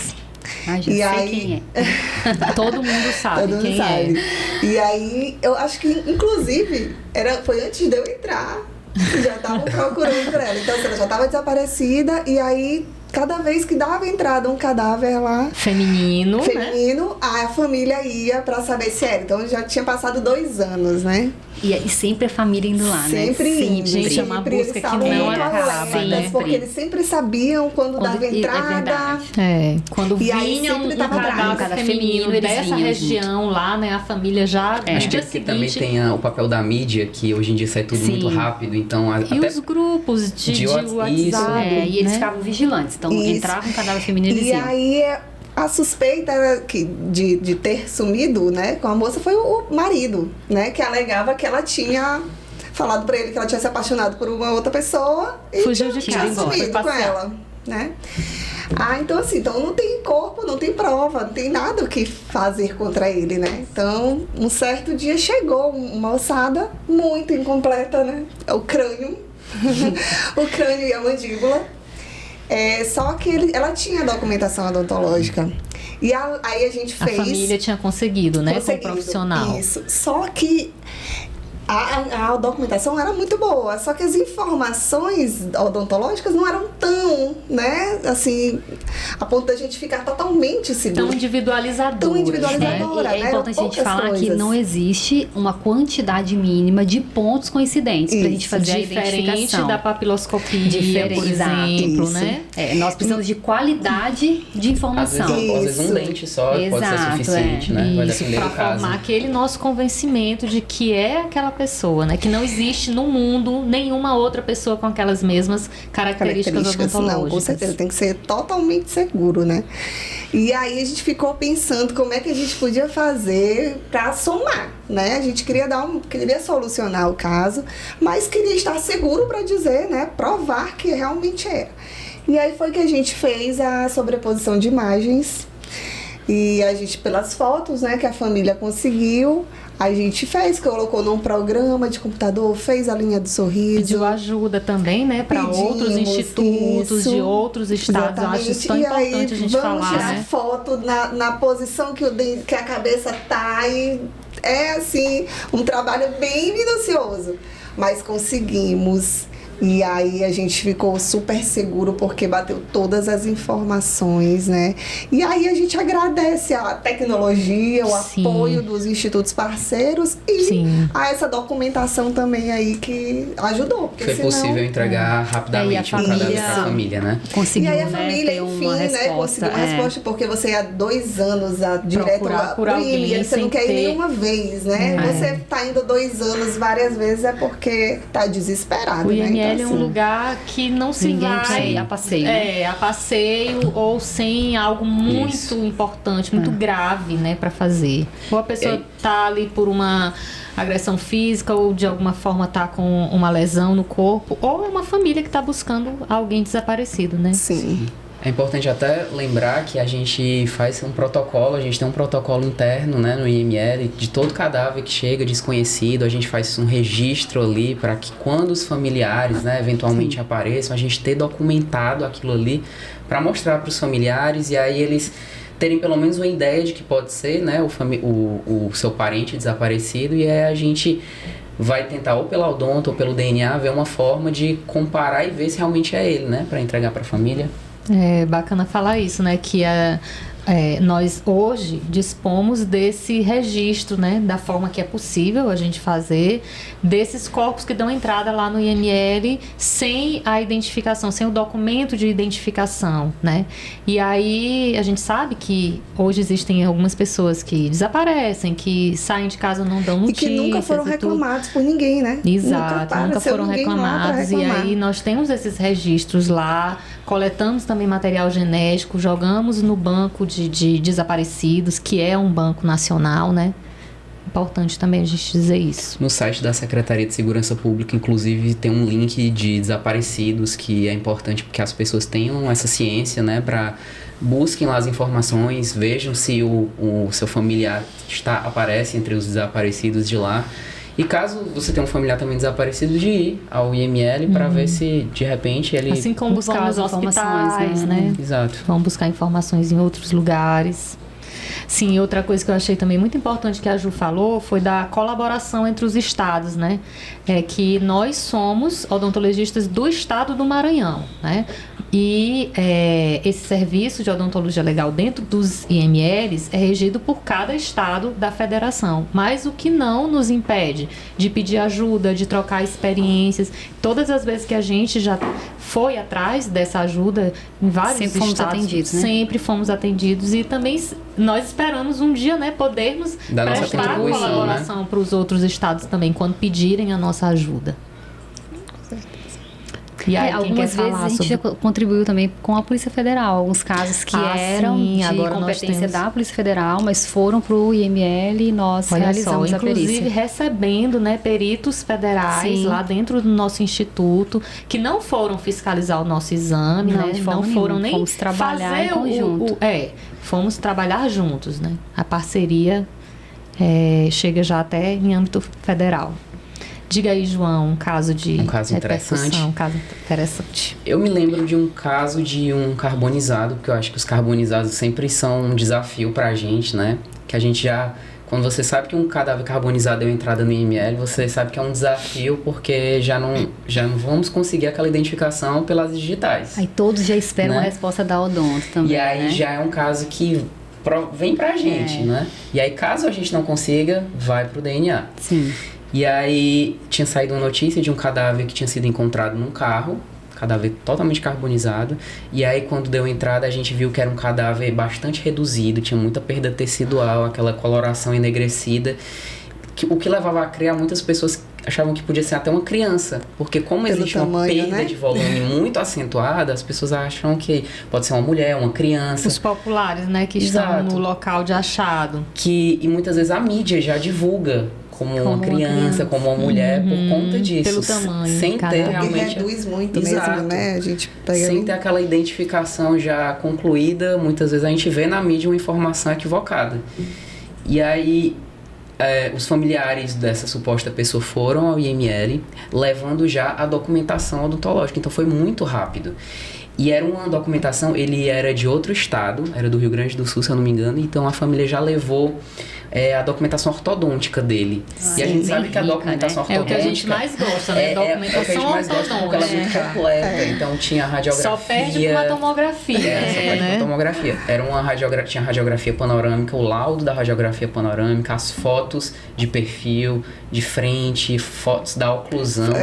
Já sei quem é. Todo mundo sabe quem é. E aí, eu acho que, inclusive, foi antes de eu entrar, já estavam procurando por ela. Então, ela já estava desaparecida, e aí, cada vez que dava entrada um cadáver lá feminino, né? A família ia pra saber se era. Então já tinha passado 2 anos, né? E sempre a família indo lá, né? Sempre. Gente, é uma busca que não acaba, né? Porque eles sempre sabiam quando dava entrada. Quando vinha um cadáver feminino dessa região lá, né? A família já... Acho que também tem o papel da mídia, que hoje em dia sai tudo muito rápido, então... E até os grupos de WhatsApp. E eles ficavam vigilantes. Então, entrava um cadáver feminino e diziam. E aí, a suspeita de ter sumido, né, com a moça foi o marido, né, que alegava que ela tinha falado pra ele que ela tinha se apaixonado por uma outra pessoa e fugiu de tinha sumido com ela, né. Então assim, não tem corpo, não tem prova, não tem nada o que fazer contra ele, né. Então, um certo dia chegou uma ossada muito incompleta, né, o crânio, o crânio e a mandíbula. Só que ela tinha documentação odontológica. E aí a gente fez... A família tinha conseguido, né? Com o profissional. Isso. Só que A documentação era muito boa, só que as informações odontológicas não eram tão, né, assim, a ponto da gente ficar totalmente seguro. Tão individualizadora. Tão individualizadora, É importante a gente falar que não existe uma quantidade mínima de pontos coincidentes para a gente fazer a identificação. Diferente da papiloscopia, por exemplo, né? Nós precisamos de qualidade de informação. Às vezes um dente só pode ser suficiente, né? Vai Isso, depender para do caso. formar aquele nosso convencimento de que é aquela pessoa, né? Que não existe no mundo nenhuma outra pessoa com aquelas mesmas características odontológicas. Não, com certeza, tem que ser totalmente seguro, né? E aí a gente ficou pensando como é que a gente podia fazer para somar, né? A gente queria queria solucionar o caso, mas queria estar seguro para dizer, né? Provar que realmente era. E aí foi que a gente fez a sobreposição de imagens. E a gente, pelas fotos, né, que a família conseguiu, a gente colocou num programa de computador, fez a linha do sorriso. Pediu ajuda também, né, para outros institutos de outros estados. Exatamente. Eu acho isso tão importante a gente falar, vamos tirar né? foto na posição que a cabeça tá, e é assim, um trabalho bem minucioso, mas conseguimos. E aí a gente ficou super seguro porque bateu todas as informações, né? E aí a gente agradece a tecnologia, o apoio dos institutos parceiros e a essa documentação também aí que ajudou. Foi possível entregar rapidamente um cadáver para a família, né? Conseguiu, e aí a família, enfim, né, conseguiu uma resposta, porque você há 2 anos direto lá pro IML, você não quer ir nenhuma vez, né? Você tá indo 2 anos várias vezes é porque tá desesperado, né? Ele é um lugar que não se vai a passeio. A passeio ou sem algo muito importante, muito grave, né, para fazer. Ou a pessoa tá ali por uma agressão física ou de alguma forma tá com uma lesão no corpo, ou é uma família que tá buscando alguém desaparecido, né? Sim. É importante até lembrar que a gente faz um protocolo, a gente tem um protocolo interno, né, no IML, de todo cadáver que chega desconhecido, a gente faz um registro ali para que quando os familiares, né, eventualmente apareçam, a gente ter documentado aquilo ali para mostrar para os familiares e aí eles terem pelo menos uma ideia de que pode ser, né, o seu parente desaparecido, e aí a gente vai tentar ou pela odonto ou pelo DNA ver uma forma de comparar e ver se realmente é ele, né, para entregar para a família. É bacana falar isso, né? Que nós hoje dispomos desse registro, né? Da forma que é possível a gente fazer, desses corpos que dão entrada lá no IML sem a identificação, sem o documento de identificação, né? E aí a gente sabe que hoje existem algumas pessoas que desaparecem, que saem de casa, não dão notícias. E que nunca foram reclamados por ninguém, né? Exato, nunca foram reclamados. E aí nós temos esses registros lá, coletamos também material genético, jogamos no banco de desaparecidos, que é um banco nacional, né? Importante também a gente dizer isso. No site da Secretaria de Segurança Pública, inclusive, tem um link de desaparecidos, que é importante porque as pessoas tenham essa ciência, né? Busquem lá as informações, vejam se o seu familiar aparece entre os desaparecidos de lá. E caso você tenha um familiar também desaparecido, de ir ao IML para ver se, de repente, ele... Assim como buscar nos hospitais, né? Exato. Vão buscar informações em outros lugares. Sim, outra coisa que eu achei também muito importante que a Ju falou foi da colaboração entre os estados, né? É que nós somos odontologistas do estado do Maranhão, né? E esse serviço de odontologia legal dentro dos IMLs é regido por cada estado da federação. Mas o que não nos impede de pedir ajuda, de trocar experiências. Todas as vezes que a gente já foi atrás dessa ajuda em vários estados, fomos atendidos, né? Sempre fomos atendidos. E também nós esperamos um dia, né, podermos prestar colaboração, né, para os outros estados também, quando pedirem a nossa ajuda. E aí, algumas vezes a gente já contribuiu também com a Polícia Federal, alguns casos que eram de competência da Polícia Federal, mas foram para o IML e nós realizamos a perícia. Inclusive recebendo, né, peritos federais lá dentro do nosso instituto, que não foram fiscalizar o nosso exame, não, né, de forma não foram nenhuma. nem fomos trabalhar fazer em conjunto. Fomos trabalhar juntos, né? A parceria chega já até em âmbito federal. Diga aí, João, um caso interessante. Um caso interessante. Eu me lembro de um caso de um carbonizado, porque eu acho que os carbonizados sempre são um desafio pra gente, né? Que a gente já quando você sabe que um cadáver carbonizado deu entrada no IML, você sabe que é um desafio, porque já não vamos conseguir aquela identificação pelas digitais. Aí todos já esperam, né, a resposta da odonto também, E aí, né, já é um caso que vem pra gente, né? E aí, caso a gente não consiga, vai pro DNA. Sim. E aí, tinha saído uma notícia de um cadáver que tinha sido encontrado num carro, cadáver totalmente carbonizado. E aí, quando deu entrada, a gente viu que era um cadáver bastante reduzido, tinha muita perda tecidual, aquela coloração enegrecida, o que levava a crer, muitas pessoas achavam que podia ser até uma criança, porque como Pelo existe tamanho, uma perda, né, de volume muito acentuada, as pessoas acham que pode ser uma mulher, uma criança. Os populares, né, que Exato. estão no local de achado. E muitas vezes a mídia já divulga como uma criança, como uma mulher, por conta disso. Pelo tamanho. Sem ter realmente... reduz muito Exato. mesmo, né? A gente pega sem ter aquela identificação já concluída, muitas vezes a gente vê na mídia uma informação equivocada. E aí, os familiares dessa suposta pessoa foram ao IML, levando já a documentação odontológica. Então foi muito rápido. E era uma documentação, ele era de outro estado, era do Rio Grande do Sul, se eu não me engano, então a família já levou a documentação ortodôntica dele. E a gente sabe que a documentação ortodôntica... É o que a gente mais gosta, né? é Documentação o que a gente mais gosta, porque ela é muito completa. Então tinha radiografia... Só perde com a tomografia. Só perde com a tomografia. Tinha radiografia panorâmica, o laudo da radiografia panorâmica, as fotos de perfil, de frente, fotos da oclusão,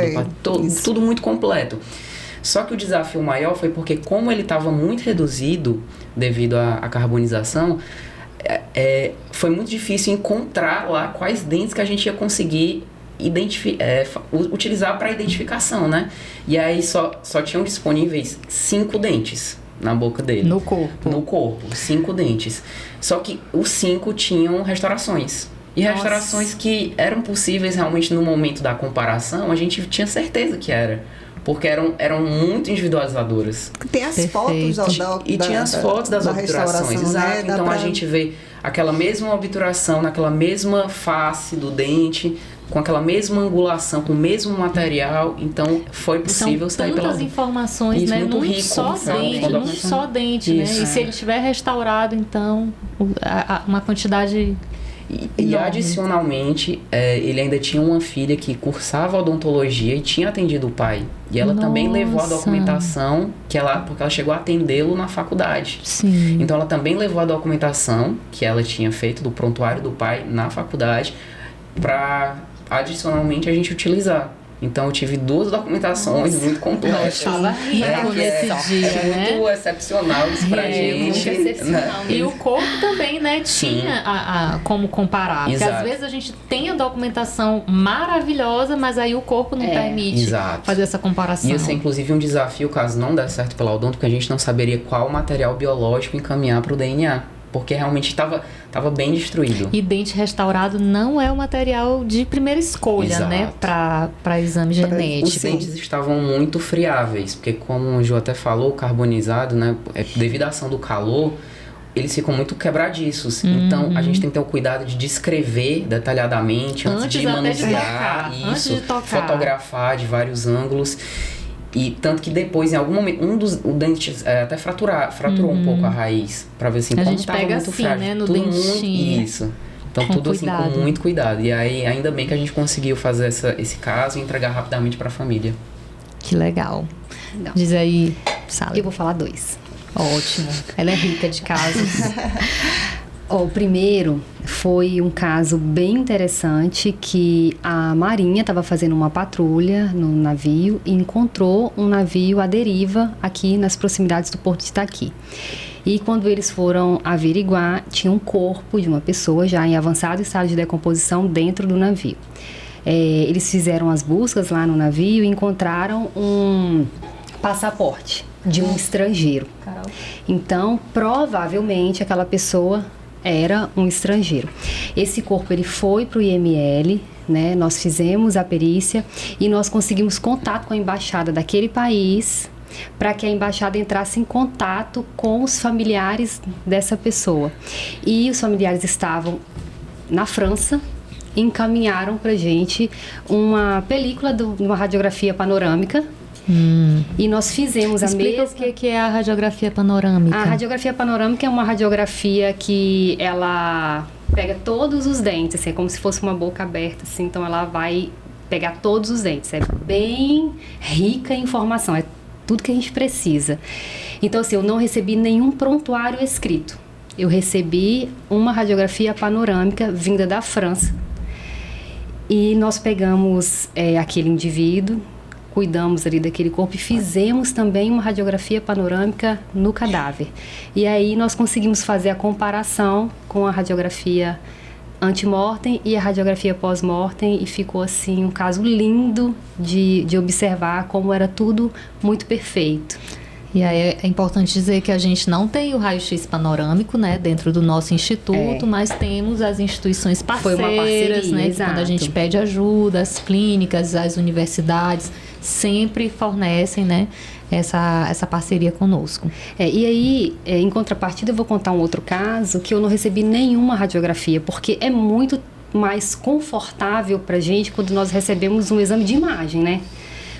tudo muito completo. Só que o desafio maior foi porque, como ele estava muito reduzido devido à carbonização, foi muito difícil encontrar lá quais dentes que a gente ia conseguir utilizar para identificação, né? E aí só tinham disponíveis 5 dentes na boca dele. No corpo. No corpo, 5 dentes. Só que os 5 tinham restaurações. E restaurações que eram possíveis realmente no momento da comparação, a gente tinha certeza que era. Porque eram muito individualizadoras. Tem as fotos tinha as fotos das obturações, exato. Né? Então a gente vê aquela mesma obturação, naquela mesma face do dente, com aquela mesma angulação, com o mesmo material. Então foi possível sair pela... São tantas informações, isso, né? muito Num rico, só dente, né? E se ele estiver restaurado, então uma quantidade... E adicionalmente, ele ainda tinha uma filha que cursava odontologia e tinha atendido o pai. E ela também levou a documentação, porque ela chegou a atendê-lo na faculdade. Sim. Então ela também levou a documentação que ela tinha feito do prontuário do pai na faculdade para adicionalmente a gente utilizar. Então eu tive 2 documentações muito completas. Estava rico nesse dia, né? Muito excepcional isso pra gente. Né? E o corpo também, né? Tinha como comparar. Exato. Porque às vezes a gente tem a documentação maravilhosa, mas aí o corpo não permite fazer essa comparação. E isso é inclusive um desafio caso não der certo pela odonto, porque a gente não saberia qual material biológico encaminhar para o DNA. Porque realmente estava bem destruído. E dente restaurado não é o material de primeira escolha, exato, né? Para exame genético. Os dentes estavam muito friáveis, porque como o Ju até falou, o carbonizado, né? Devido à ação do calor, eles ficam muito quebradiços. Então, a gente tem que ter o cuidado de descrever detalhadamente antes de manusear. Antes de tocar. Fotografar de vários ângulos. E tanto que depois, em algum momento, o dente até fraturou um pouco a raiz. Pra ver assim, a como gente tava pega muito assim, frágil. né? No tudo dentinho. Isso. Então, tudo cuidado. Assim, com muito cuidado. E aí, ainda bem que a gente conseguiu fazer esse caso e entregar rapidamente pra família. Que legal. Não. Diz aí, Sally. Eu vou falar 2. Ótimo. Ela é rica de casos. O primeiro foi um caso bem interessante que a Marinha estava fazendo uma patrulha no navio e encontrou um navio à deriva aqui nas proximidades do Porto de Itaqui. E quando eles foram averiguar, tinha um corpo de uma pessoa já em avançado estado de decomposição dentro do navio. Eles fizeram as buscas lá no navio e encontraram um passaporte de um estrangeiro. Caramba. Então, provavelmente, aquela pessoa era um estrangeiro. Esse corpo ele foi para o IML, né? Nós fizemos a perícia e nós conseguimos contato com a embaixada daquele país para que a embaixada entrasse em contato com os familiares dessa pessoa. E os familiares estavam na França, encaminharam para a gente uma película de uma radiografia panorâmica E nós fizemos a Explica mesma... o que é a radiografia panorâmica. A radiografia panorâmica é uma radiografia que ela pega todos os dentes, assim, é como se fosse uma boca aberta, assim, então ela vai pegar todos os dentes. É bem rica em informação, é tudo que a gente precisa. Então, assim, eu não recebi nenhum prontuário escrito. Eu recebi uma radiografia panorâmica vinda da França. E nós pegamos aquele indivíduo, cuidamos ali daquele corpo e fizemos também uma radiografia panorâmica no cadáver. E aí nós conseguimos fazer a comparação com a radiografia antemortem e a radiografia pós-mortem e ficou assim um caso lindo de observar como era tudo muito perfeito. E aí é importante dizer que a gente não tem o raio-x panorâmico, né, dentro do nosso instituto, mas temos as instituições parceiras, Foi uma parceria, né, exato. quando a gente pede ajuda, as clínicas, as universidades sempre fornecem, né, essa parceria conosco. E aí, em contrapartida, eu vou contar um outro caso que eu não recebi nenhuma radiografia, porque é muito mais confortável pra gente quando nós recebemos um exame de imagem, né?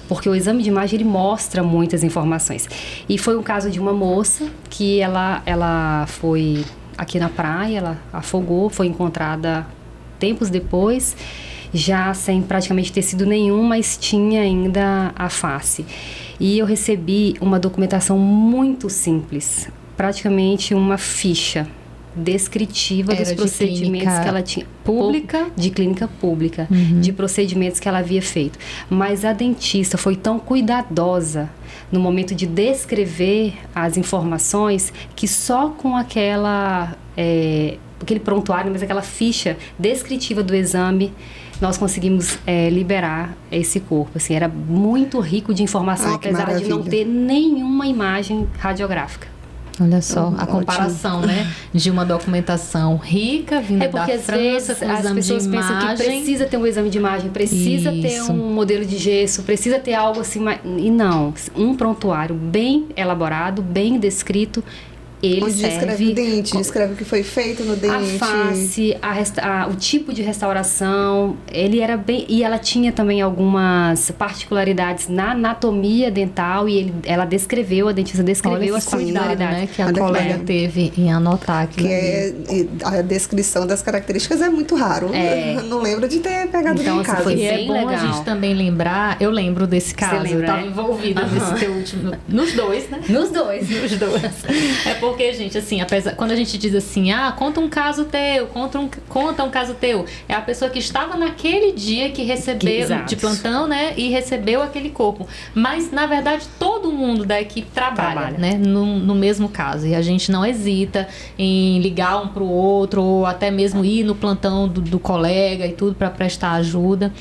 Porque o exame de imagem, ele mostra muitas informações. E foi um caso de uma moça que ela foi aqui na praia, ela afogou, foi encontrada tempos depois, já sem praticamente tecido nenhum, mas tinha ainda a face. E eu recebi uma documentação muito simples, praticamente uma ficha descritiva dos procedimentos que ela tinha. Pública? De clínica pública, de procedimentos que ela havia feito. Mas a dentista foi tão cuidadosa no momento de descrever as informações que só com aquele prontuário, mas aquela ficha descritiva do exame, nós conseguimos liberar esse corpo. Assim, era muito rico de informação, apesar de não ter nenhuma imagem radiográfica. Olha só, a comparação, né, de uma documentação rica vinda da França, com exame de imagem. Porque às vezes as pessoas pensam que precisa ter um exame de imagem, precisa ter um modelo de gesso, precisa ter algo assim, e não, um prontuário bem elaborado, bem descrito, ele serve... descreve o dente, descreve o que foi feito no dente. A face, o tipo de restauração, ele era bem... E ela tinha também algumas particularidades na anatomia dental e a dentista descreveu as particularidades. Né, que a colega teve em anotar aquilo. A descrição das características é muito raro. Eu não lembro de ter pegado então, em casa. Foi e bem é bom legal. A gente também lembrar, eu lembro desse caso, lembra, eu estava né? envolvida nesse teu último... Nos dois, né? Nos dois. Porque, gente, assim, quando a gente diz assim, conta um caso teu, conta um caso teu, é a pessoa que estava naquele dia que recebeu, de plantão, né, e recebeu aquele corpo. Mas, na verdade, todo mundo da equipe trabalha. Né, no mesmo caso. E a gente não hesita em ligar um pro outro, ou até mesmo ir no plantão do colega e tudo para prestar ajuda.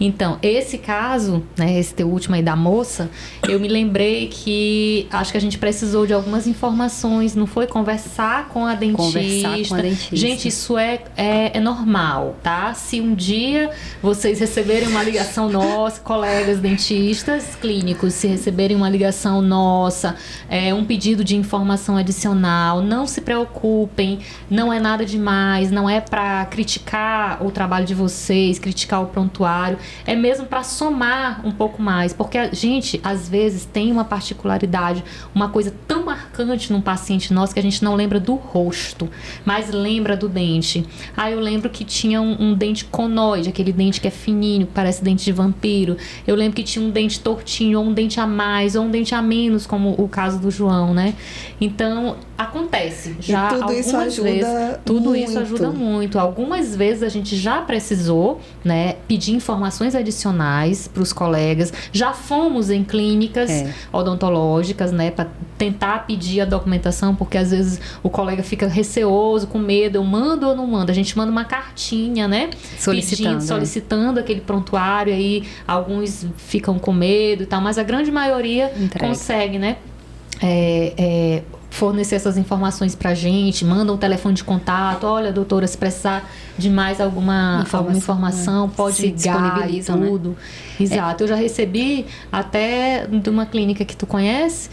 Então, esse caso, né, esse teu último aí da moça, eu me lembrei que acho que a gente precisou de algumas informações, não foi? Conversar com a dentista. Gente, isso é normal, tá? Se um dia vocês receberem uma ligação nossa, colegas dentistas clínicos, se receberem uma ligação nossa, um pedido de informação adicional, não se preocupem, não é nada demais, não é para criticar o trabalho de vocês, criticar o prontuário, é mesmo para somar um pouco mais, porque a gente, às vezes, tem uma particularidade, uma coisa tão marcante num paciente nosso que a gente não lembra do rosto, mas lembra do dente. Eu lembro que tinha um dente conoide, aquele dente que é fininho, parece dente de vampiro. Eu lembro que tinha um dente tortinho, ou um dente a mais, ou um dente a menos, como o caso do João, né? Então, acontece. Já tudo isso ajuda isso ajuda muito. Algumas vezes a gente já precisou, né, pedir informações adicionais para os colegas. Já fomos em clínicas odontológicas, né, para tentar pedir a documentação, porque às vezes o colega fica receoso, com medo, eu mando ou não mando? A gente manda uma cartinha, né? Solicitando aquele prontuário, aí alguns ficam com medo e tal, mas a grande maioria consegue, né? Fornecer essas informações pra gente, manda um telefone de contato, olha, doutora, se precisar de mais alguma informação, pode ligar e tudo. Né? Exato. Eu já recebi até de uma clínica que tu conhece,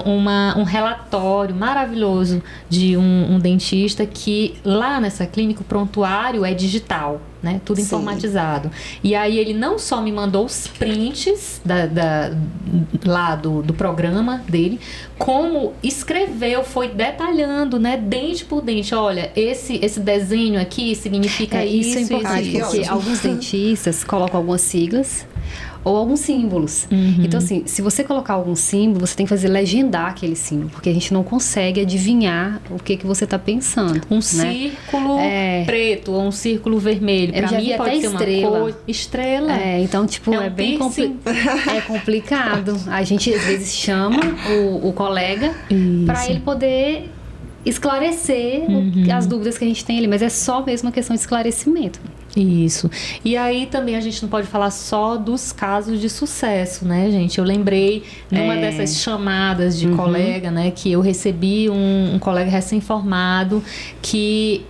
um relatório maravilhoso de um dentista que lá nessa clínica o prontuário é digital. né? Tudo Sim. informatizado. E aí ele não só me mandou os prints lá do programa dele, como escreveu, foi detalhando, né? Dente por dente. Olha, esse desenho aqui significa isso. Isso é importante, que porque ótimo. alguns dentistas colocam algumas siglas ou alguns símbolos. Então, assim, se você colocar algum símbolo, você tem que fazer legendar aquele símbolo, porque a gente não consegue adivinhar o que você está pensando. Um né? círculo preto ou um círculo vermelho. Eu Pra já mim vi pode até ser estrela. uma cor. Estrela. Então, tipo, É um bem piercing. é complicado. A gente, às vezes, chama o colega para Isso. ele poder esclarecer as dúvidas que a gente tem ali, mas é só mesmo uma questão de esclarecimento. Isso. E aí também a gente não pode falar só dos casos de sucesso, né, gente? Eu lembrei numa dessas chamadas de colega, né, que eu recebi um colega recém-formado que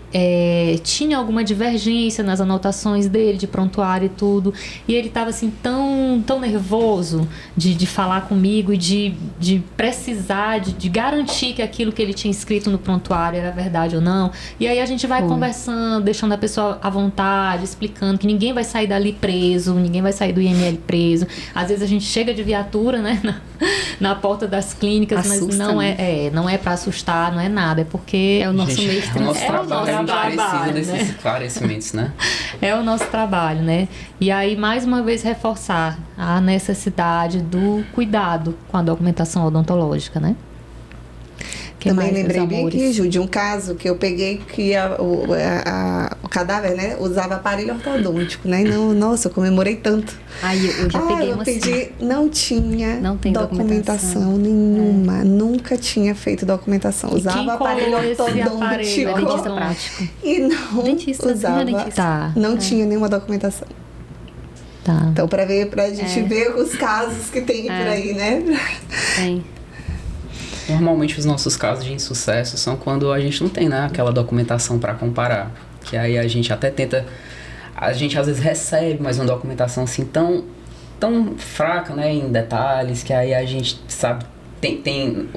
tinha alguma divergência nas anotações dele, de prontuário e tudo. E ele estava assim tão nervoso de falar comigo e de precisar, de garantir que aquilo que ele tinha escrito no prontuário era verdade ou não. E aí a gente vai conversando, deixando a pessoa à vontade, explicando que ninguém vai sair dali preso, ninguém vai sair do IML preso. Às vezes a gente chega de viatura, né, na porta das clínicas, Assusta, mas não né? não é para assustar, não é nada, é porque É o nosso Gente, meio é o nosso É o nosso trabalho, a gente trabalho, precisa desses né? esclarecimentos, né? é o nosso trabalho, né? E aí, mais uma vez, reforçar a necessidade do cuidado com a documentação odontológica, né? Que Também mais, meus lembrei bem amores? aqui, Ju, de um caso que eu peguei que o cadáver, né, usava aparelho ortodôntico, né? E não, nossa, eu comemorei tanto. Aí eu já peguei eu uma pedi, não tinha Não tem documentação nenhuma. Nunca tinha feito documentação. E Usava quem aparelho colou esse ortodôntico. aparelho? É dentista prático. E não Dentista, usava. não é dentista. Tá, Não tinha nenhuma documentação. tá. Então, pra gente ver os casos que tem por aí, né? Tem. Normalmente os nossos casos de insucesso são quando a gente não tem, né, aquela documentação para comparar. Que aí a gente até tenta... A gente às vezes recebe, mas uma documentação assim tão fraca, né, em detalhes, que aí a gente sabe... Tem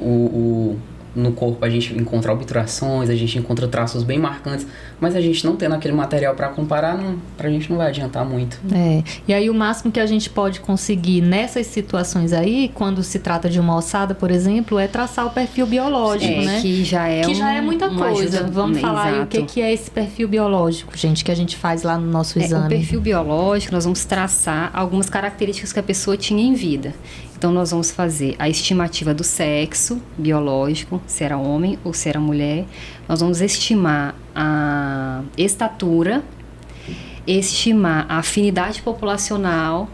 no corpo a gente encontra obturações, a gente encontra traços bem marcantes, mas a gente não tendo aquele material para comparar, pra gente não vai adiantar muito. E aí o máximo que a gente pode conseguir nessas situações aí, quando se trata de uma ossada, por exemplo, é traçar o perfil biológico, né? Que já é muita uma coisa. ajuda. Vamos falar aí o Exato. que é esse perfil biológico, gente, que a gente faz lá no nosso O exame. perfil biológico, nós vamos traçar algumas características que a pessoa tinha em vida. Então, nós vamos fazer a estimativa do sexo biológico, se era homem ou se era mulher. Nós vamos estimar a estatura, estimar a afinidade populacional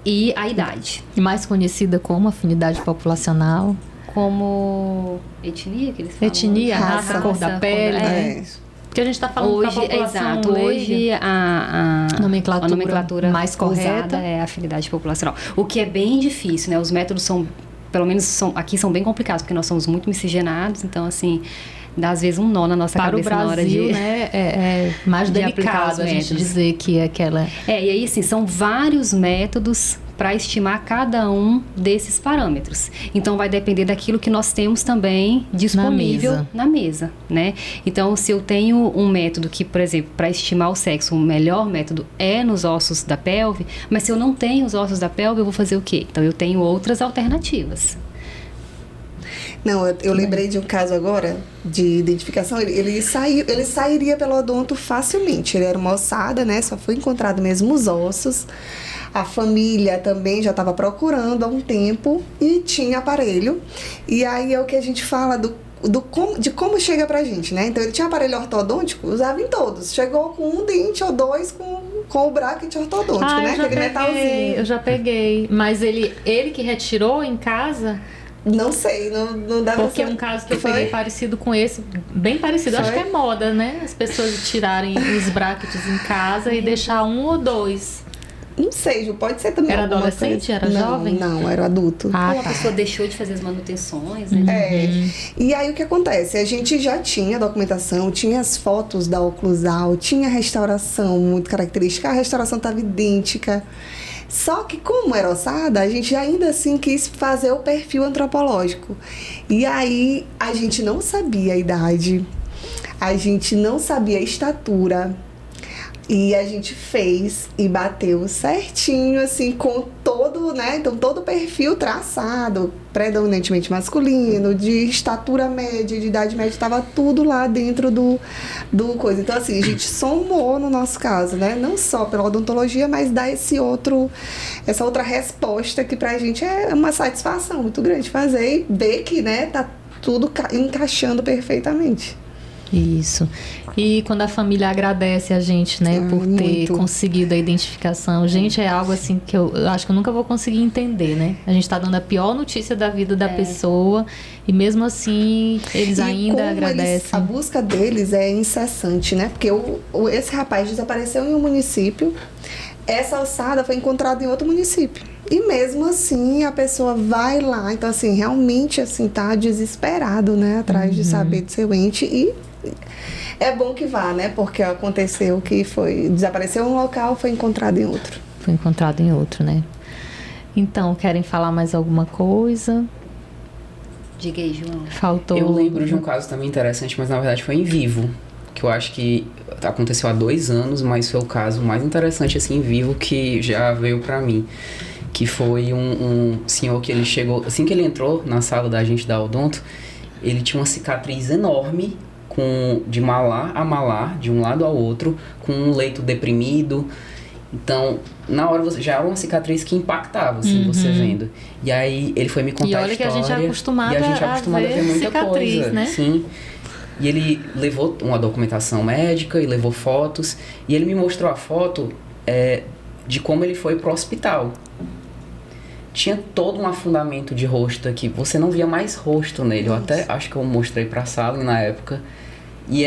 e a idade. Mais conhecida como afinidade populacional. Como etnia, que eles falam? Etnia, raça, cor da pele. É. Porque a gente está falando Hoje, da população exato, leiga. hoje a Nomenclatura mais correta usada é a afinidade populacional. O que é bem difícil, né? Os métodos são, pelo menos aqui são bem complicados, porque nós somos muito miscigenados, então assim, dá às vezes um nó na nossa Para o cabeça na hora Brasil, de... né, é mais de aplicar delicado os a gente métodos. dizer que é aquela... e aí assim, são vários métodos para estimar cada um desses parâmetros. Então, vai depender daquilo que nós temos também disponível na mesa, né? Então, se eu tenho um método que, por exemplo, para estimar o sexo, o melhor método é nos ossos da pelve, mas se eu não tenho os ossos da pelve, eu vou fazer o quê? Então, eu tenho outras alternativas. Não, eu lembrei de um caso agora de identificação. Ele sairia pelo odonto facilmente. Ele era uma ossada, né? Só foi encontrado mesmo os ossos. A família também já estava procurando há um tempo e tinha aparelho. E aí é o que a gente fala de como chega pra gente, né? Então ele tinha aparelho ortodôntico, usava em todos. Chegou com um dente ou dois com o bracket ortodôntico, né? Aquele metalzinho. Eu já peguei. Mas ele que retirou em casa... Não sei, não dá Porque pra um caso que eu Foi? peguei parecido com esse, bem parecido, Foi? acho que é moda, né? As pessoas tirarem os brackets em casa e deixar um ou dois. Não sei, Ju, pode ser também Era alguma adolescente? coisa. Era Não, jovem? Não, era adulto. Ah, Ou a tá. pessoa deixou de fazer as manutenções, né? É. E aí o que acontece? A gente já tinha documentação, tinha as fotos da oclusal, tinha restauração muito característica, a restauração estava idêntica. Só que como era ossada, a gente ainda assim quis fazer o perfil antropológico. E aí a gente não sabia a idade, a gente não sabia a estatura. E a gente fez e bateu certinho, assim, com todo, né? Então, todo o perfil traçado, predominantemente masculino, de estatura média, de idade média, estava tudo lá dentro do coisa. Então, assim, a gente somou no nosso caso, né? Não só pela odontologia, mas dá essa outra resposta que pra gente é uma satisfação muito grande fazer e ver que, né, tá tudo encaixando perfeitamente. Isso. E quando a família agradece a gente, né, por ter muito. conseguido a identificação, gente, é algo assim que eu acho que eu nunca vou conseguir entender, né? A gente tá dando a pior notícia da vida da pessoa e mesmo assim eles ainda agradecem. A busca deles é incessante, né? Porque esse rapaz desapareceu em um município, essa alçada foi encontrada em outro município. E mesmo assim a pessoa vai lá, então assim, realmente assim, tá desesperado, né? Atrás de saber do seu ente e é bom que vá, né? Porque aconteceu que desapareceu em um local, foi encontrado em outro. Foi encontrado em outro, né? Então, querem falar mais alguma coisa? Diga aí, João. Faltou. Eu lembro de um caso também interessante, mas na verdade foi em vivo. Que eu acho que aconteceu há 2 anos, mas foi o caso mais interessante assim em vivo que já veio pra mim. Que foi um senhor que ele chegou, assim que ele entrou na sala da gente da odonto, ele tinha uma cicatriz enorme, de malar a malar, de um lado ao outro, com um leito deprimido. Então, na hora já era uma cicatriz que impactava, assim, você vendo. E aí ele foi me contar a história. E olha que a gente é acostumado, a ver muita cicatriz, coisa, né? Sim. E ele levou uma documentação médica e levou fotos. E ele me mostrou a foto de como ele foi pro hospital. Tinha todo um afundamento de rosto aqui. Você não via mais rosto nele. Eu até acho que eu mostrei pra Sally na época. E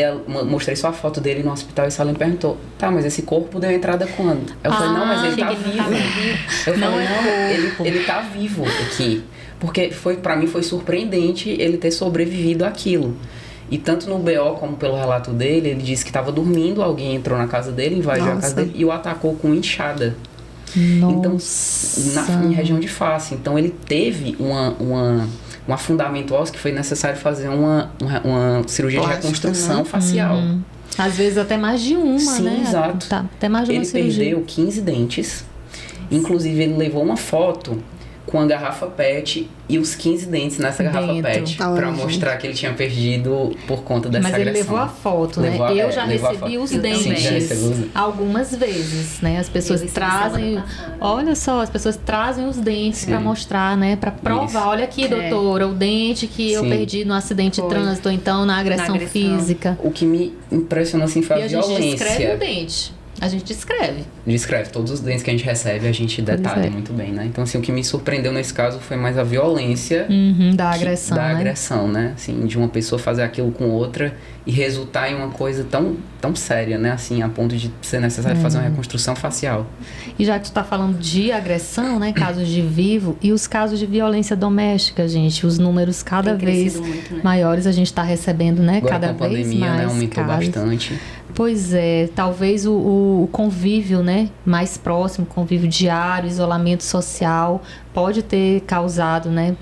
mostrei só a foto dele no hospital e Sally me perguntou: tá, mas esse corpo deu entrada quando? Eu falei: não, mas ele tá vivo. Eu falei: não, ele tá vivo aqui. Porque pra mim foi surpreendente ele ter sobrevivido àquilo. E tanto no BO como pelo relato dele, ele disse que estava dormindo, alguém entrou na casa dele, invadiu a casa dele e o atacou com enxada. Nossa. Então, em região de face. Então ele teve um afundamento ósseo que foi necessário fazer uma cirurgia de reconstrução facial. Às vezes até mais de uma, Sim, né? Exato. Tá, até mais de uma cirurgia. Ele perdeu 15 dentes. Inclusive, ele levou uma foto com a garrafa PET e os 15 dentes nessa garrafa PET. Pra mostrar que ele tinha perdido por conta dessa agressão. Mas ele levou a foto, né? Eu já recebi os dentes algumas vezes, né? As pessoas trazem... Olha só, as pessoas trazem os dentes pra mostrar, né? Pra provar. Olha aqui, doutora, o dente que eu perdi no acidente de trânsito, ou então na agressão física. O que me impressionou, assim, foi a violência. E a gente descreve o dente. A gente descreve. Descreve. Todos os dentes que a gente recebe, a gente detalha muito bem, né? Então, assim, o que me surpreendeu nesse caso foi mais a violência da agressão, da agressão, né? Assim, de uma pessoa fazer aquilo com outra e resultar em uma coisa tão séria, né? Assim, a ponto de ser necessário fazer uma reconstrução facial. E já que tu tá falando de agressão, né? Casos de vivo e os casos de violência doméstica, gente. Os números cada vez muito, né? Maiores a gente tá recebendo, né? Agora, cada com a vez pandemia, mais né? Aumentou bastante. Pois é, talvez o convívio, né, mais próximo, convívio diário, isolamento social, pode ter causado, né,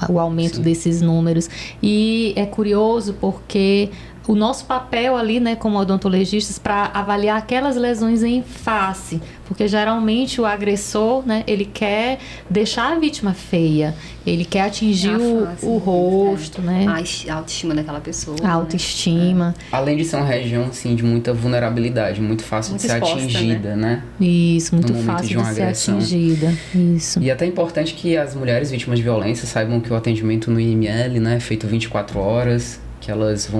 o aumento desses números. E é curioso porque o nosso papel ali, né, como odontologistas, para avaliar aquelas lesões em face, porque geralmente o agressor, né, ele quer deixar a vítima feia, ele quer atingir o rosto, né? A autoestima daquela pessoa. A autoestima. Né? Além de ser uma região, assim, de muita vulnerabilidade, muito fácil de ser atingida, né? Isso, muito fácil de ser atingida. Isso. E até é importante que as mulheres vítimas de violência saibam que o atendimento no IML, né, é feito 24 horas, que elas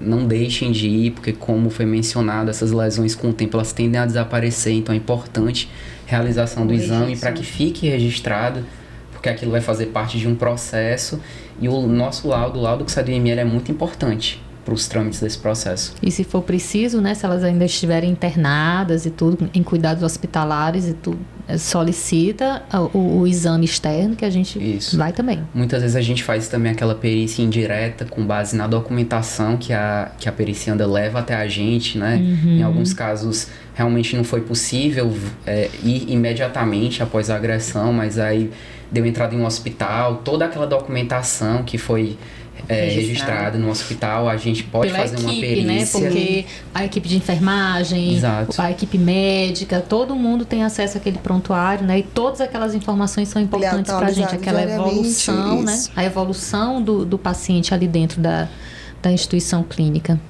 não deixem de ir, porque como foi mencionado, essas lesões com o tempo elas tendem a desaparecer, então é importante a realização do exame para que fique registrado, porque aquilo vai fazer parte de um processo e o nosso laudo, o laudo que sai do IML é muito importante para os trâmites desse processo. E se for preciso, né, se elas ainda estiverem internadas e tudo, em cuidados hospitalares e tudo, solicita o exame externo que a gente vai também. Muitas vezes a gente faz também aquela perícia indireta com base na documentação que a pericianda leva até a gente, né? Em alguns casos realmente não foi possível ir imediatamente após a agressão, mas aí deu entrada em um hospital, toda aquela documentação que foi registrado no hospital, a gente pode pela fazer equipe, uma perícia. né? Porque a equipe de enfermagem, Exato. a equipe médica, todo mundo tem acesso àquele prontuário, né? E todas aquelas informações são importantes para a gente. Aquela evolução, né? A evolução do paciente ali dentro da instituição clínica.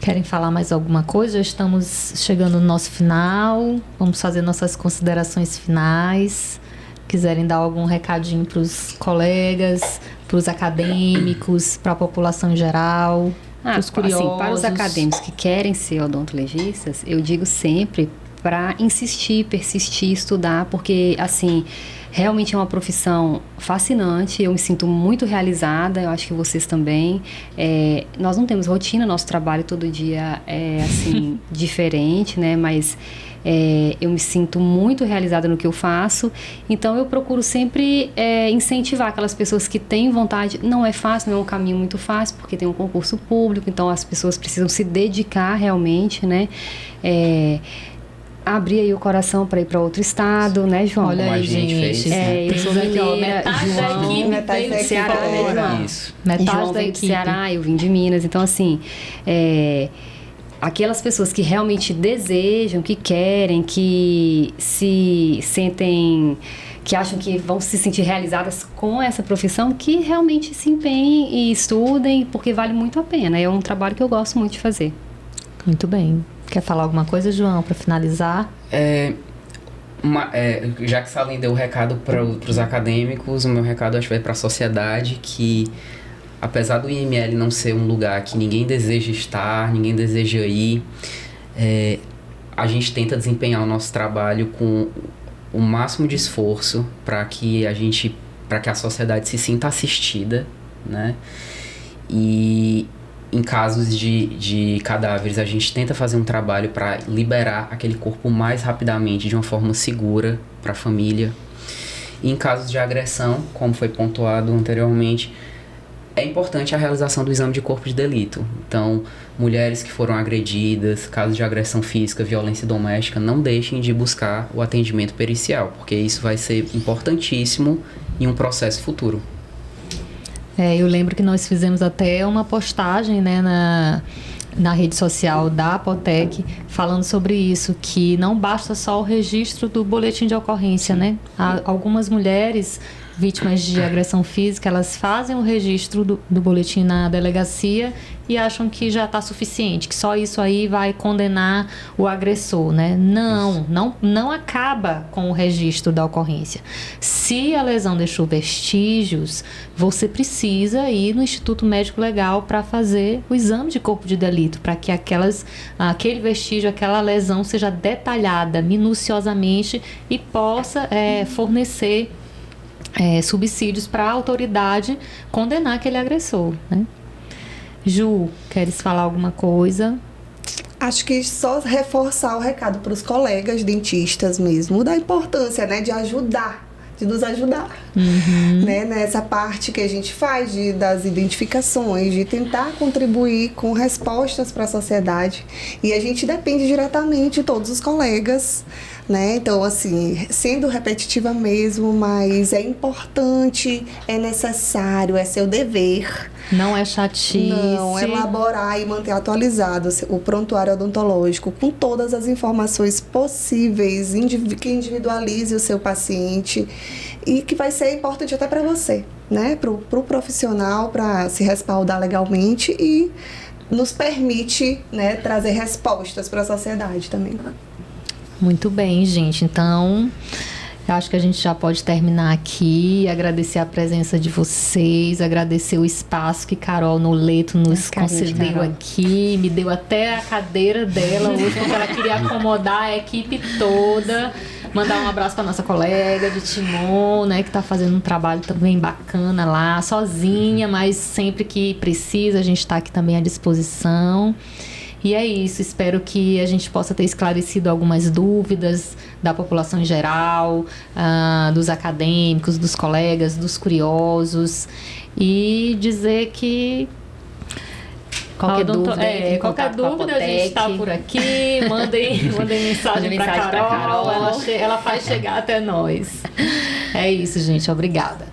Querem falar mais alguma coisa? Já estamos chegando no nosso final. Vamos fazer nossas considerações finais. Quiserem dar algum recadinho para os colegas, para os acadêmicos, para a população em geral, para os curiosos. Assim, para os acadêmicos que querem ser odontologistas, eu digo sempre para insistir, persistir, estudar, porque, assim, realmente é uma profissão fascinante, eu me sinto muito realizada, eu acho que vocês também. Nós não temos rotina, nosso trabalho todo dia é, assim, diferente, né, mas... eu me sinto muito realizada no que eu faço, então eu procuro sempre incentivar aquelas pessoas que têm vontade. Não é fácil, não é um caminho muito fácil, porque tem um concurso público, então as pessoas precisam se dedicar realmente, né? Abrir aí o coração para ir para outro estado, né, João? Olha Como aí, a gente fez, né? Eu sou mineira, João, metade da equipe Ceará, Isso. Metade João da veio equipe. do Ceará, eu vim de Minas, então assim, aquelas pessoas que realmente desejam, que querem, que se sentem, que acham que vão se sentir realizadas com essa profissão, que realmente se empenhem e estudem, porque vale muito a pena. É um trabalho que eu gosto muito de fazer. Muito bem. Quer falar alguma coisa, João, para finalizar? Já que Salim deu o recado para os acadêmicos, o meu recado acho que vai para a sociedade, que apesar do IML não ser um lugar que ninguém deseja estar, ninguém deseja ir, a gente tenta desempenhar o nosso trabalho com o máximo de esforço para que a sociedade se sinta assistida, né? E em casos de cadáveres, a gente tenta fazer um trabalho para liberar aquele corpo mais rapidamente, de uma forma segura para a família. E em casos de agressão, como foi pontuado anteriormente, é importante a realização do exame de corpo de delito. Então, mulheres que foram agredidas, casos de agressão física, violência doméstica, não deixem de buscar o atendimento pericial, porque isso vai ser importantíssimo em um processo futuro. Eu lembro que nós fizemos até uma postagem, né, na rede social da Apotec, falando sobre isso, que não basta só o registro do boletim de ocorrência, né? Algumas mulheres vítimas de agressão física, elas fazem o registro do boletim na delegacia e acham que já está suficiente, que só isso aí vai condenar o agressor, né? Não acaba com o registro da ocorrência. Se a lesão deixou vestígios, você precisa ir no Instituto Médico Legal para fazer o exame de corpo de delito, para que aquele vestígio, aquela lesão seja detalhada minuciosamente e possa fornecer subsídios para a autoridade condenar aquele agressor, né? Ju, queres falar alguma coisa? Acho que só reforçar o recado para os colegas dentistas mesmo, da importância, né, de ajudar, de nos ajudar, né, nessa parte que a gente faz das identificações, de tentar contribuir com respostas para a sociedade. E a gente depende diretamente de todos os colegas, né? Então, assim, sendo repetitiva mesmo, mas é importante, é necessário, é seu dever. Não é chatice. Não, elaborar e manter atualizado o prontuário odontológico com todas as informações possíveis, que individualize o seu paciente e que vai ser importante até para você, né? Para o profissional, para se respaldar legalmente e nos permite, né, trazer respostas para a sociedade também. Muito bem, gente. Então, eu acho que a gente já pode terminar aqui. Agradecer a presença de vocês, agradecer o espaço que Carol Noleto nos concedeu aqui. Me deu até a cadeira dela hoje, porque ela queria acomodar a equipe toda. Mandar um abraço para nossa colega de Timon, né, que está fazendo um trabalho também bacana lá, sozinha, mas sempre que precisa, a gente está aqui também à disposição. E é isso, espero que a gente possa ter esclarecido algumas dúvidas da população em geral, dos acadêmicos, dos colegas, dos curiosos, e dizer que qualquer dúvida a gente está por aqui, mandem mensagem para Carol, ela faz chegar até nós. É isso, gente, obrigada.